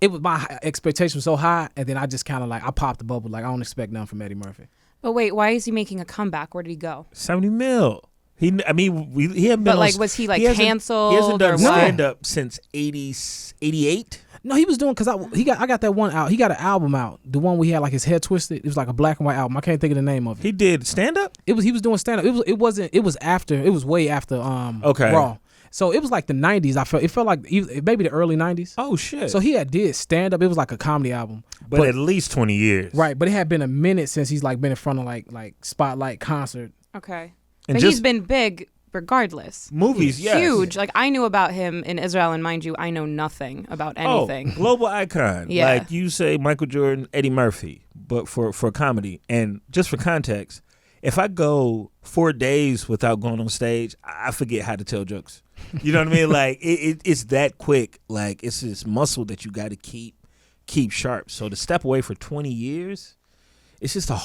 it was my expectation was so high, and then I just kind of like I popped the bubble. Like I don't expect nothing from Eddie Murphy. But wait, why is he making a comeback? Where did he go? 70 mil. He hadn't been. But like, was he like canceled? He hasn't done stand up since 88. No, he was doing because I got that one out. He got an album out, the one where he had like his head twisted. It was like a black and white album. I can't think of the name of it. He did stand up. He was doing stand up. It was way after Raw. So it was like the 90s. It felt like maybe the early 90s. Oh shit. So he did stand up. It was like a comedy album. But at least 20 years. Right, but it had been a minute since he's like been in front of like spotlight concert. Okay. But he's been big regardless. Movies, yes. Huge. Like, I knew about him in Israel, and mind you, I know nothing about anything. Oh, global icon. Yeah. Like you say Michael Jordan, Eddie Murphy, but for comedy. And just for context, if I go 4 days without going on stage, I forget how to tell jokes. You know what I mean? Like, it's that quick. Like, it's this muscle that you got to keep sharp. So to step away for 20 years, it's just I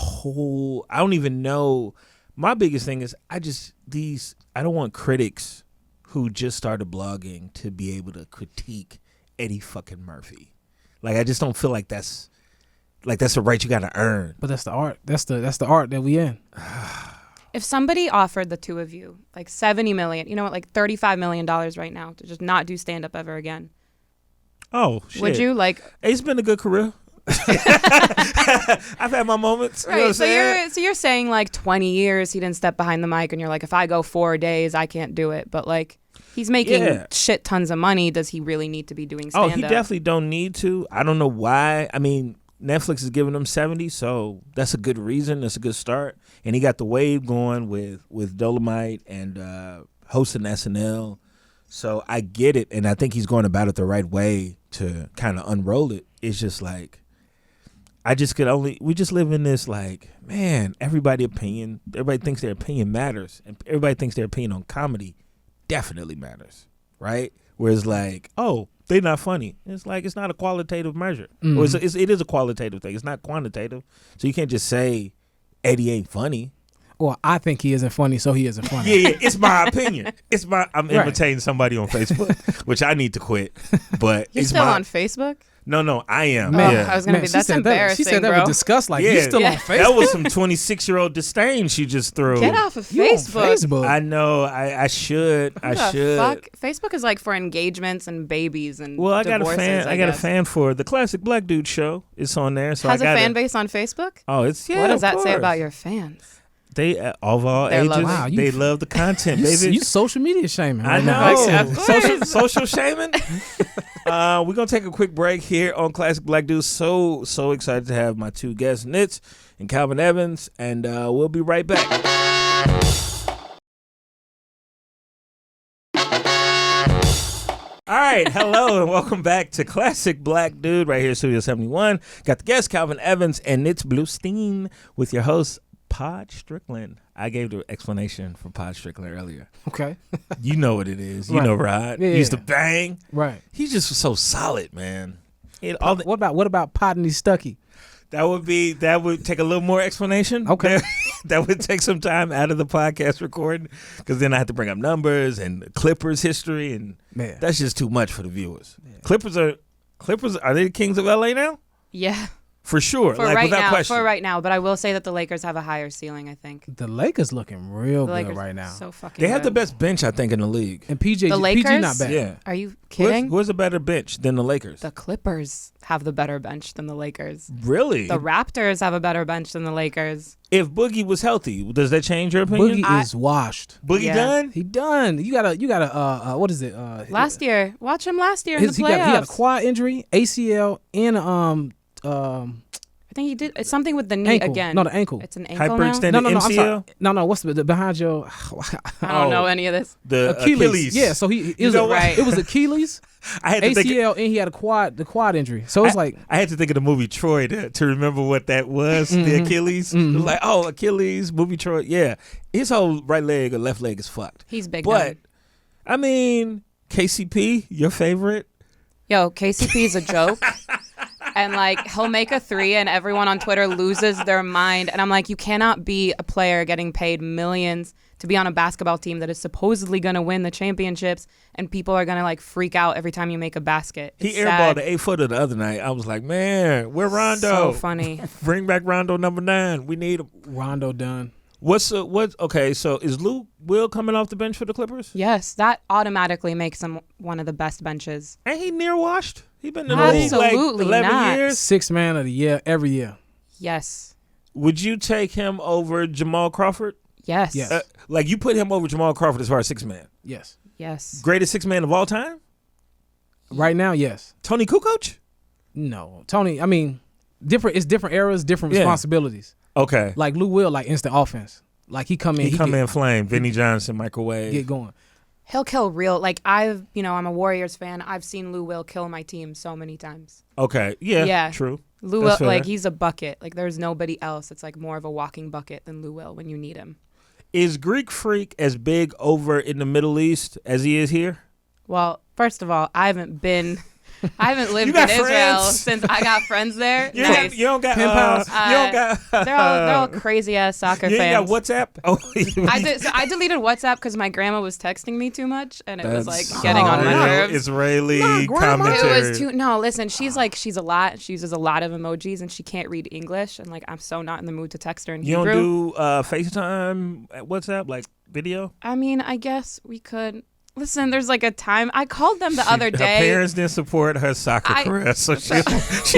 don't even know. My biggest thing is I don't want critics who just started blogging to be able to critique Eddie fucking Murphy. Like I just don't feel like that's a right you got to earn. But that's the art. That's the art that we in. If somebody offered the two of you like $70 million, you know what, like $35 million right now to just not do stand up ever again. Oh shit. Would you like? It's been a good career. I've had my moments. Right. You know so you're saying like 20 years he didn't step behind the mic, and you're like, if I go 4 days, I can't do it. But like, he's making shit tons of money. Does he really need to be doing stand-up? Oh, he definitely don't need to. I don't know why. I mean, Netflix is giving him 70, so that's a good reason. That's a good start. And he got the wave going with Dolomite and hosting SNL. So I get it, and I think he's going about it the right way to kind of unroll it. It's just like, we just live in this like, man, everybody thinks their opinion matters, and everybody thinks their opinion on comedy definitely matters, right? Whereas like, oh, they're not funny. It's like, it's not a qualitative measure. Mm-hmm. Or it is a qualitative thing. It's not quantitative. So you can't just say Eddie ain't funny. Well, I think he isn't funny, so he isn't funny. Yeah, it's my opinion. I'm imitating somebody on Facebook, which I need to quit. But you're still on Facebook? No, I am. Man, yeah. I was gonna be. That's embarrassing, she said that bro. with disgust. Like you still on Facebook. That was some 26-year-old disdain she just threw. Get off of You on Facebook. I know. I should. Who the fuck? Facebook is like for engagements and babies and Well, I got a divorces, fan. I got a fan for the Classic Black Dude show. It's on there. So Has I got a fan base on Facebook? Oh, it's What does of that say course. about your fans? They of all They're ages. lovely. Wow, They love the content, You, baby. you social media shaming. I Right now. know. Of course. Social shaming. We're gonna take a quick break here on Classic Black Dude. So excited to have my two guests, Nitz and Calvin Evans, and we'll be right back. All right, hello and welcome back to Classic Black Dude right here, Studio 71. Got the guests Calvin Evans and Nitz Bluvstein with your host Pod Strickland. I gave the explanation for Pod Strickland earlier. Okay. You know what it is. You Right. know Rod. Yeah. He used to bang. Right. He's just so solid, man. What about Podney Stuckey? That would take a little more explanation. Okay. That would take some time out of the podcast recording because then I have to bring up numbers and Clippers history, and Man. that's just too much for the viewers. Yeah. Clippers are they the kings of LA now? Yeah. For sure. For like right without now. question. For right now, but I will say that the Lakers have a higher ceiling. I think The Lakers looking real the good Lakers right now. So fucking. They have the good. best bench, I think, in the league. And PG Lakers? not bad. Yeah. Are you kidding? Who has a better bench than the Lakers? The Clippers have the better bench than the Lakers. Really? The Raptors have a better bench than the Lakers. If Boogie was healthy, does that change your opinion? Boogie is washed. Boogie Yeah. done? He done. You gotta what is it? Last year, watch him last year in the he playoffs. got a quad injury, ACL, and I think he did it's something with the knee ankle. again. No, the ankle. It's an ankle now. Hyperextended No, I'm MCL? sorry. No. What's the behind your I don't know any of this. The Achilles? Yeah, so it was, know what? Right. it was Achilles, I had to think. ACL, and he had the quad injury. So it's like I had to think of the movie Troy to remember what that was. The Achilles. It was like, oh, Achilles, movie Troy. Yeah, his whole right leg or left leg is fucked. He's big. But dumb. I mean, KCP, your favorite? Yo, KCP is a joke. And like he'll make a three and everyone on Twitter loses their mind. And I'm like, you cannot be a player getting paid millions to be on a basketball team that is supposedly going to win the championships, and people are going to like freak out every time you make a basket. It's He airballed sad. the 8-footer the other night. I was like, man, where Rondo? So funny. Bring back Rondo number 9. We need him. Rondo done. Okay, so is Lou Will coming off the bench for the Clippers? Yes, that automatically makes him one of the best benches. Ain't he near washed? He been in the league like Absolutely 11 not. years. 6th man of the year every year. Yes. Would you take him over Jamal Crawford? Yes. Yeah. Like you put him over Jamal Crawford as far as 6th man. Yes. Yes. Greatest 6th man of all time? Right now, yes. Tony Kukoc? No, Tony. I mean, different. It's different eras, different Yeah. responsibilities. Okay. Like Lou Will, like instant offense. Like he come in, He come in flame. Vinny Johnson, microwave. get going. He'll kill real. Like I'm a Warriors fan. I've seen Lou Will kill my team so many times. Okay. Yeah. Yeah. True. Lou That's Will, fair. like he's a bucket. Like there's nobody else. It's like more of a walking bucket than Lou Will when you need him. Is Greek Freak as big over in the Middle East as he is here? Well, first of all, I haven't lived in got Israel friends? since I got friends there. You, Nice. you don't got. Pen pals? You don't got. They're all crazy ass soccer You ain't fans. got WhatsApp. Oh, I deleted WhatsApp because my grandma was texting me too much, and it was like That's getting on my real nerves. Israeli grandma. commentary. It was too. No, listen. She's a lot. She uses a lot of emojis, and she can't read English. And like, I'm so not in the mood to text her in You Hebrew. don't do FaceTime at WhatsApp, like video? I mean, I guess we could. Listen, there's like a time I called them the other Her day. parents didn't support her soccer career, so she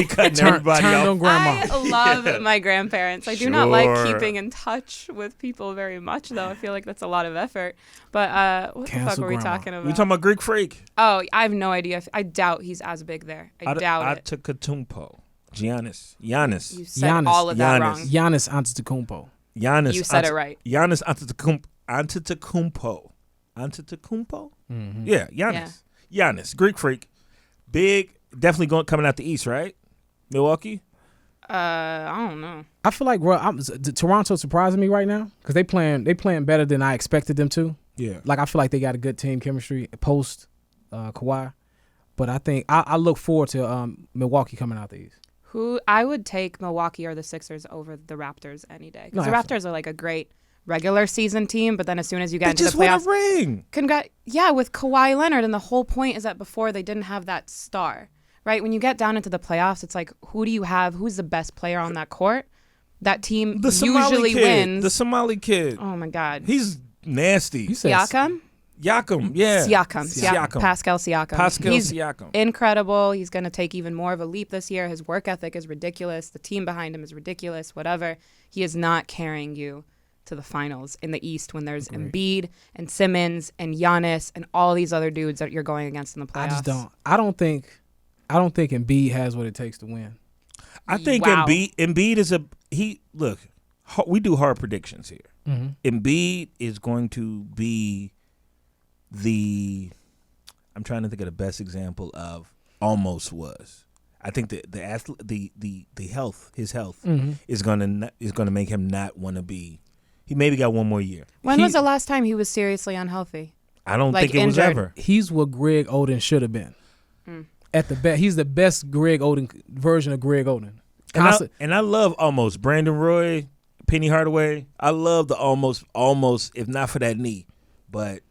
cutting Turned everybody on off. grandma. I love my grandparents. I do not like Sure. keeping in touch with people very much, though. I feel like that's a lot of effort. But what the fuck Cancel were we grandma. talking about? We talking about Greek Freak? Oh, I have no idea. I doubt he's as big there. I doubt it. Antetokounmpo. Giannis. You said Giannis. all of that Giannis. wrong. Giannis Antetokounmpo. Giannis. You said it right. Giannis Antetokounmpo. Antetokounmpo? Mm-hmm. Yeah, Giannis. Giannis, Greek Freak, big, definitely coming out the East, right? Milwaukee. I don't know. I feel like Toronto surprising me right now because they playing better than I expected them to. Yeah. Like I feel like they got a good team chemistry post Kawhi, but I think I look forward to Milwaukee coming out the East. Who I would take Milwaukee or the Sixers over the Raptors any day because the Raptors are like a great regular season team, but then as soon as you get into the playoffs, won a ring. with Kawhi Leonard, and the whole point is that before they didn't have that star. Right? When you get down into the playoffs, it's like, who do you have? Who's the best player on that court? That team usually wins. The Somali kid. Oh, my God. He's nasty. Siakam? Siakam, yeah. Siakam. Pascal Siakam. He's Siakam. Incredible. He's going to take even more of a leap this year. His work ethic is ridiculous. The team behind him is ridiculous. Whatever. He is not carrying you to the finals in the East when there's Embiid and Simmons and Giannis and all these other dudes that you're going against in the playoffs. I don't think Embiid has what it takes to win. I think Embiid is look, we do hard predictions here. Mm-hmm. Embiid is going to be I'm trying to think of the best example of almost was. I think that the health, his health is going to make him not want to be. He maybe got one more year. When was the last time he was seriously unhealthy? I don't think it was ever. He's what Greg Oden should have been. At the best, he's the best Greg Oden version of Greg Oden. And I love almost Brandon Roy, Penny Hardaway. I love the almost if not for that knee, but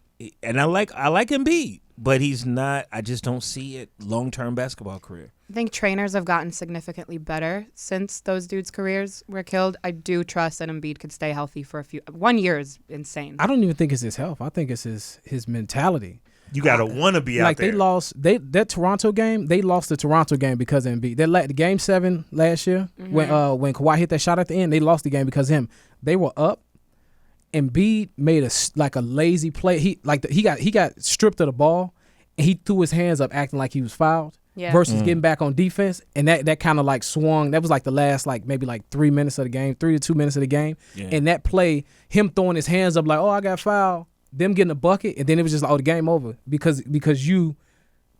I like Embiid, but he's not. I just don't see it long-term basketball career. I think trainers have gotten significantly better since those dudes' careers were killed. I do trust that Embiid could stay healthy for 1 year is insane. I don't even think it's his health. I think it's his mentality. You gotta want to be out there. Like they lost that Toronto game. They lost the Toronto game because of Embiid. They the game 7 last year when Kawhi hit that shot at the end. They lost the game because of him. They were up. Embiid made a lazy play. He got stripped of the ball and he threw his hands up acting like he was fouled. Yeah. Versus getting back on defense, and that kind of like swung. That was like the last maybe 3 minutes of the game, 3 to 2 minutes of the game. Yeah. And that play, him throwing his hands up like, oh, I got fouled. Them getting a bucket, and then it was just the game over because you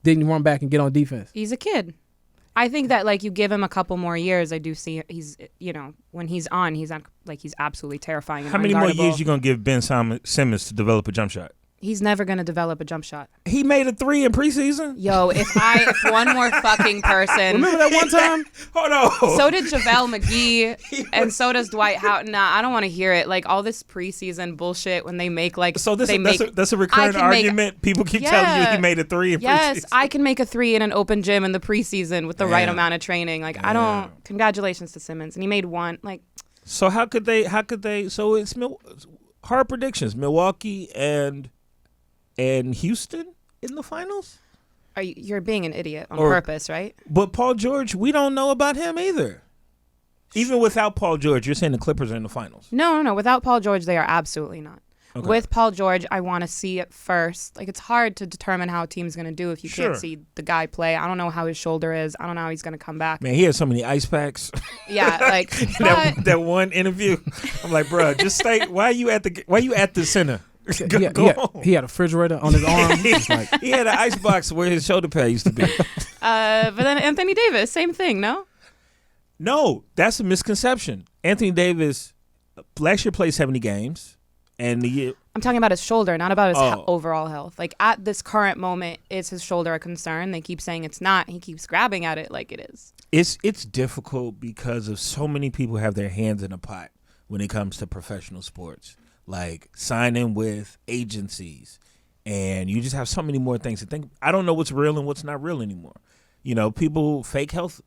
didn't run back and get on defense. He's a kid. I think that you give him a couple more years. I do see he's when he's on, he's absolutely terrifying. And how many more years you gonna give Ben Simmons to develop a jump shot? He's never going to develop a jump shot. He made a 3 in preseason? Yo, if one more fucking person... Remember that one time? Hold on. So did JaVale McGee, and so does Dwight Howard. Nah, I don't want to hear it. All this preseason bullshit when they make, So that's a recurrent argument? People keep telling you he made a 3 in preseason? Yes, I can make a 3 in an open gym in the preseason with the right amount of training. I don't... Congratulations to Simmons. And he made 1. So how could they... So it's hard predictions. Milwaukee and Houston in the finals? You're being an idiot on purpose, right? But Paul George, we don't know about him either. Even without Paul George, you're saying the Clippers are in the finals? No. Without Paul George, they are absolutely not. Okay. With Paul George, I want to see it first. It's hard to determine how a team's going to do if you can't see the guy play. I don't know how his shoulder is. I don't know how he's going to come back. Man, he has so many ice packs. Yeah, that one interview. I'm like, bro, just stay. Why are you at the center? He had a refrigerator on his arm. He had an ice box where his shoulder pad used to be. But then Anthony Davis, same thing, no? No, that's a misconception. Anthony Davis last year played 70 games, and I'm talking about his shoulder, not about his overall health. At this current moment, is his shoulder a concern? They keep saying it's not. He keeps grabbing at it like it is. It's difficult because of so many people have their hands in a pot when it comes to professional sports. Signing with agencies, and you just have so many more things to think. I don't know what's real and what's not real anymore. People fake health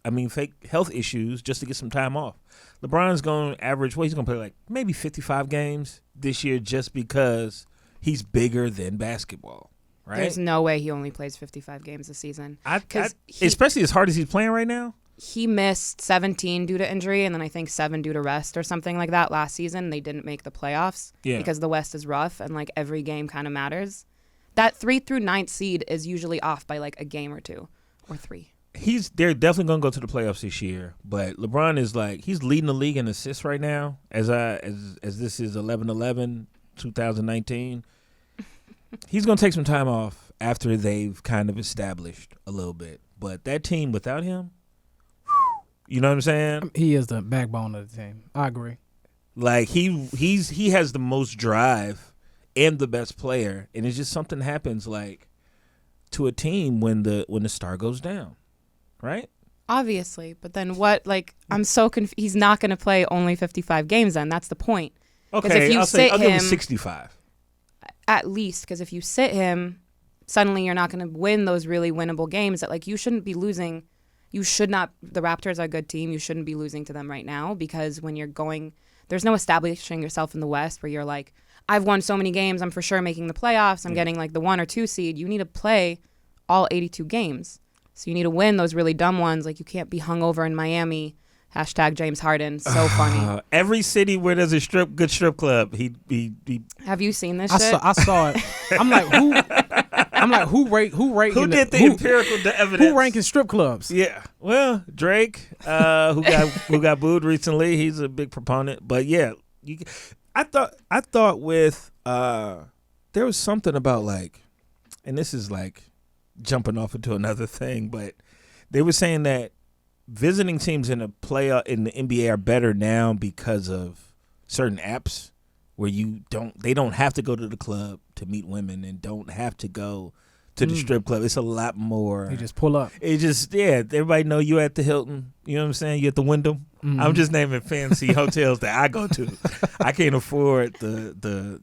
issues just to get some time off. LeBron's going to average, he's going to play maybe 55 games this year just because he's bigger than basketball, right? There's no way he only plays 55 games a season. Especially as hard as he's playing right now. He missed 17 due to injury, and then I think 7 due to rest or something like that last season. They didn't make the playoffs because the West is rough and every game kind of matters. That 3 through 9th seed is usually off by a game or 2 or 3. They're definitely gonna go to the playoffs this year, but LeBron is he's leading the league in assists right now. As this is 11/11, 2019. He's gonna take some time off after they've kind of established a little bit. But that team without him. You know what I'm saying? He is the backbone of the team. I agree. He has the most drive and the best player, and it's just something happens to a team when the star goes down, right? Obviously, but then what? I'm so confused. He's not going to play only 55 games. Then that's the point. Okay, I'll give him 65 at least. Because if you sit him, suddenly you're not going to win those really winnable games. That you shouldn't be losing you should not. The Raptors are a good team. You shouldn't be losing to them right now because when you're going, there's no establishing yourself in the West where you're like, I've won so many games. I'm for sure making the playoffs. I'm getting like the 1 or 2 seed. You need to play all 82 games. So you need to win those really dumb ones. Like you can't be hungover in Miami. Hashtag James Harden. So funny. Every city where there's a good strip club, he Have you seen this shit? I saw it. I'm like, who did the empirical evidence? Who ranking strip clubs? Yeah. Well, Drake, who got booed recently, he's a big proponent. But yeah, I thought with there was something about like, and this is like jumping off into another thing, but they were saying that visiting teams in the NBA are better now because of certain apps where they don't have to go to the club to meet women and don't have to go to the strip club. It's a lot more. You just pull up. It just everybody know you at the Hilton. You know what I'm saying? You at the Wyndham. Mm-hmm. I'm just naming fancy hotels that I go to. I can't afford the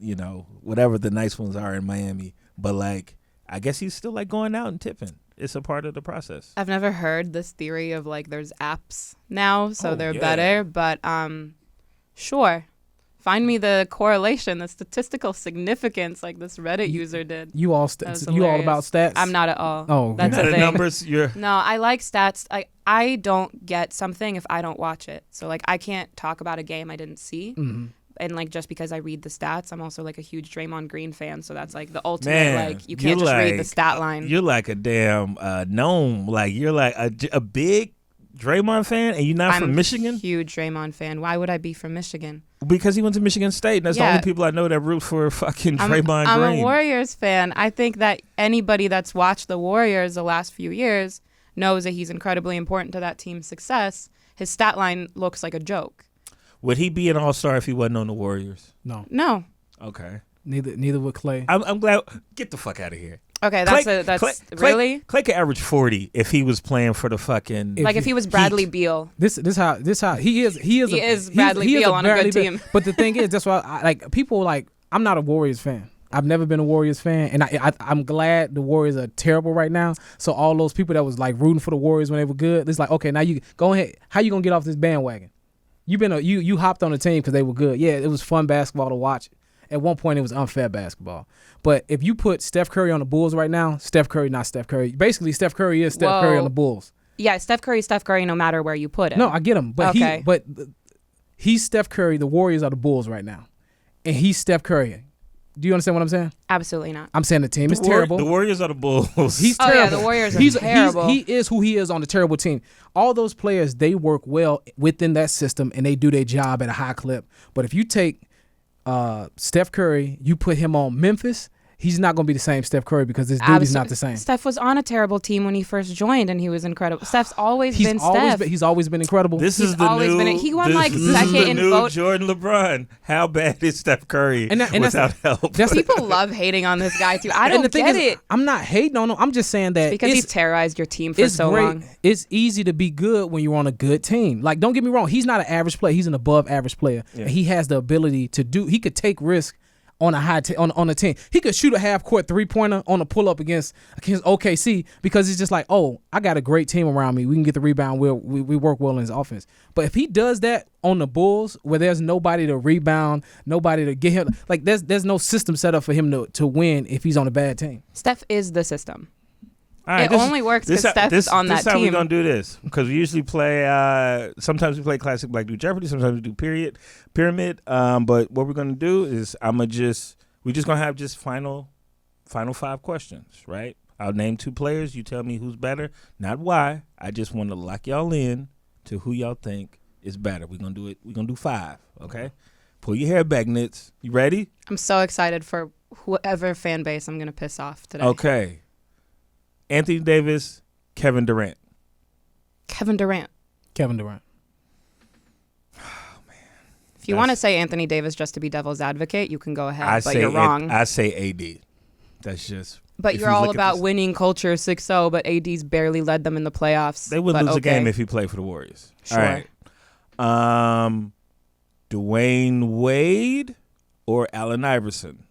whatever the nice ones are in Miami. But like I guess he's still like going out and tipping. It's a part of the process. I've never heard this theory of like there's apps now, so they're better. But sure. Find me the correlation, the statistical significance, like this Reddit user did. You all about stats? I'm not at all. Oh, that's the thing. Numbers. No, I like stats. I don't get something if I don't watch it. So like I can't talk about a game I didn't see. Mm-hmm. And like just because I read the stats, I'm also like a huge Draymond Green fan. So that's like the ultimate. Man, like you can't just read the stat line. You're like a damn gnome. Like you're like a big Draymond fan, and you're not from Michigan? Huge Draymond fan. Why would I be from Michigan? Because he went to Michigan State. And that's the only people I know that root for fucking Draymond Green. I'm a Warriors fan. I think that anybody that's watched the Warriors the last few years knows that he's incredibly important to that team's success. His stat line looks like a joke. Would he be an all-star if he wasn't on the Warriors? No. Okay. Neither would Clay. I'm glad. Get the fuck out of here. Okay, that's really. Clay could average 40 if he was playing for the fucking. If he was Bradley Beal. This how he is Bradley Beal on a good team. But the thing is, that's why people like. I'm not a Warriors fan. I've never been a Warriors fan, and I'm glad the Warriors are terrible right now. So all those people that was like rooting for the Warriors when they were good, it's like, okay, now you go ahead. How you gonna get off this bandwagon? You hopped on the team because they were good. Yeah, it was fun basketball to watch. At one point, it was unfair basketball. But if you put Steph Curry on the Bulls right now, Steph Curry, not Steph Curry. Basically, Steph Curry is Steph Curry on the Bulls. Yeah, Steph Curry, no matter where you put him. No, I get him. But okay. He's Steph Curry. The Warriors are the Bulls right now. And he's Steph Curry. Do you understand what I'm saying? Absolutely not. I'm saying the team is terrible. The Warriors are the Bulls. He's terrible. Yeah, the Warriors are terrible. He is who he is on the terrible team. All those players, they work well within that system, and they do their job at a high clip. But if you take Steph Curry, you put him on Memphis, he's not going to be the same Steph Curry because this dude is not the same. Steph was on a terrible team when he first joined, and he was incredible. Steph's always been Steph. He's always been incredible. He won like second in vote. Jordan LeBron. How bad is Steph Curry without help? People love hating on this guy too. I don't get it. I'm not hating on him. I'm just saying that because he's terrorized your team for so long. It's easy to be good when you're on a good team. Like, don't get me wrong. He's not an average player. He's an above average player. Yeah. And he has the ability to do. He could take risk on a on a team. He could shoot a half-court three-pointer on a pull-up against OKC because he's just like, oh, I got a great team around me. We can get the rebound. We work well in his offense. But if he does that on the Bulls where there's nobody to rebound, nobody to get him, like there's no system set up for him to win if he's on a bad team. Steph is the system. Right, it only works because Steph's on that team. This is how we're going to do this. Because we usually play, sometimes we play Classic Black do Jeopardy, sometimes we do Pyramid. But what we're going to do is we're just going to have just final 5 questions, right? I'll name 2 players. You tell me who's better, not why. I just want to lock y'all in to who y'all think is better. We're going to do it. We're going to do 5, okay? Pull your hair back, Nitz. You ready? I'm so excited for whoever fan base I'm going to piss off today. Okay. Anthony Davis, Kevin Durant. Kevin Durant. Oh, man. If you want to say Anthony Davis just to be devil's advocate, you can go ahead, but you're wrong. I say AD. That's just... But you're all about winning culture 6-0, but AD's barely led them in the playoffs. They would lose a game if he played for the Warriors. Sure. All right. Dwayne Wade or Allen Iverson?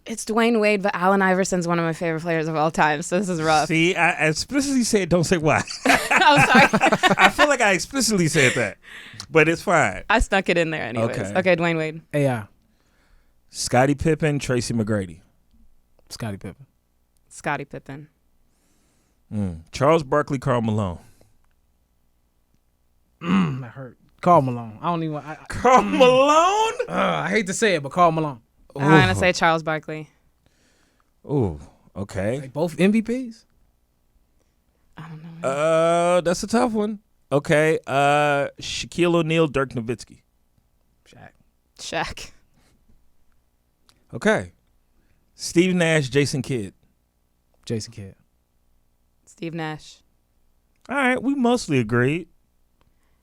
It's Dwayne Wade, but Allen Iverson's one of my favorite players of all time, so this is rough. See, I explicitly said don't say why. I'm sorry. I feel like I explicitly said that, but it's fine. I stuck it in there anyways. Okay, Dwayne Wade. AI. Scottie Pippen, Tracy McGrady. Scottie Pippen. Scottie Pippen. Charles Barkley, Karl Malone. That hurt. Karl Malone. I don't even. Karl Malone? I hate to say it, but Karl Malone. I'm gonna say Charles Barkley. Ooh, okay. They both MVPs. I don't know. That's a tough one. Okay. Shaquille O'Neal, Dirk Nowitzki. Shaq. Okay. Steve Nash, Jason Kidd. Jason Kidd. Steve Nash. All right, we mostly agreed.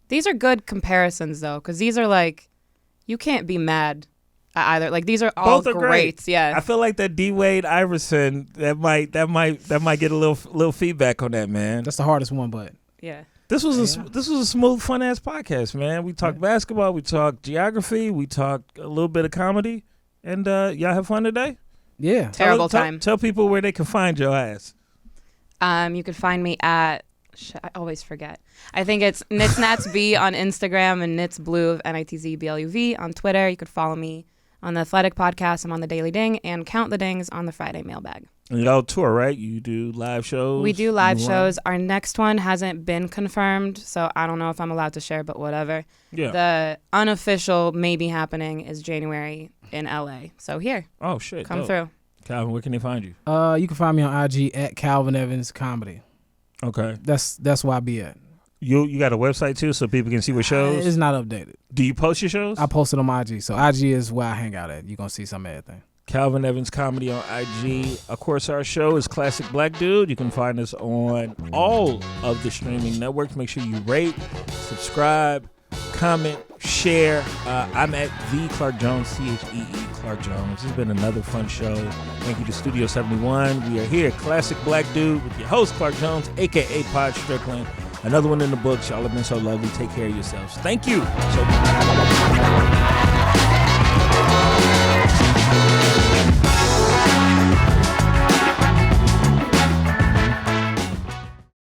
These are good comparisons though, because these are like, you can't be mad at either. Like these are all Both are greats. Yeah. I feel like that D Wade Iverson that might get a little feedback on that, man. That's the hardest one, but yeah. This was a smooth, fun ass podcast, man. We talked basketball, we talked geography, we talked a little bit of comedy, and y'all have fun today. Yeah. Terrible time. Tell people where they can find your ass. You could find me at. I always forget. I think it's NitzB on Instagram and Nitz Bluv NITZBLUV on Twitter. You could follow me on the Athletic Podcast and on the Daily Ding, and Count the Dings on the Friday Mailbag. And y'all tour, right? You do live shows? We do live shows. Our next one hasn't been confirmed, so I don't know if I'm allowed to share, but whatever. Yeah. The unofficial maybe happening is January in LA. So here. Oh, shit. Come through. Calvin, where can they find you? You can find me on IG at Calvin Evans Comedy. Okay. That's where I be at. You got a website too, so people can see what shows? It's not updated. Do you post your shows? I post it on my IG. So IG is where I hang out at. You're going to see some of everything. Calvin Evans Comedy on IG. Of course, our show is Classic Black Dude. You can find us on all of the streaming networks. Make sure you rate, subscribe, comment, share. I'm at the Clark Jones, CHEE Clark Jones. This has been another fun show. Thank you to Studio 71. We are here, Classic Black Dude, with your host, Clark Jones, a.k.a. Pod Strickland. Another one in the books. Y'all have been so lovely. Take care of yourselves. Thank you so much.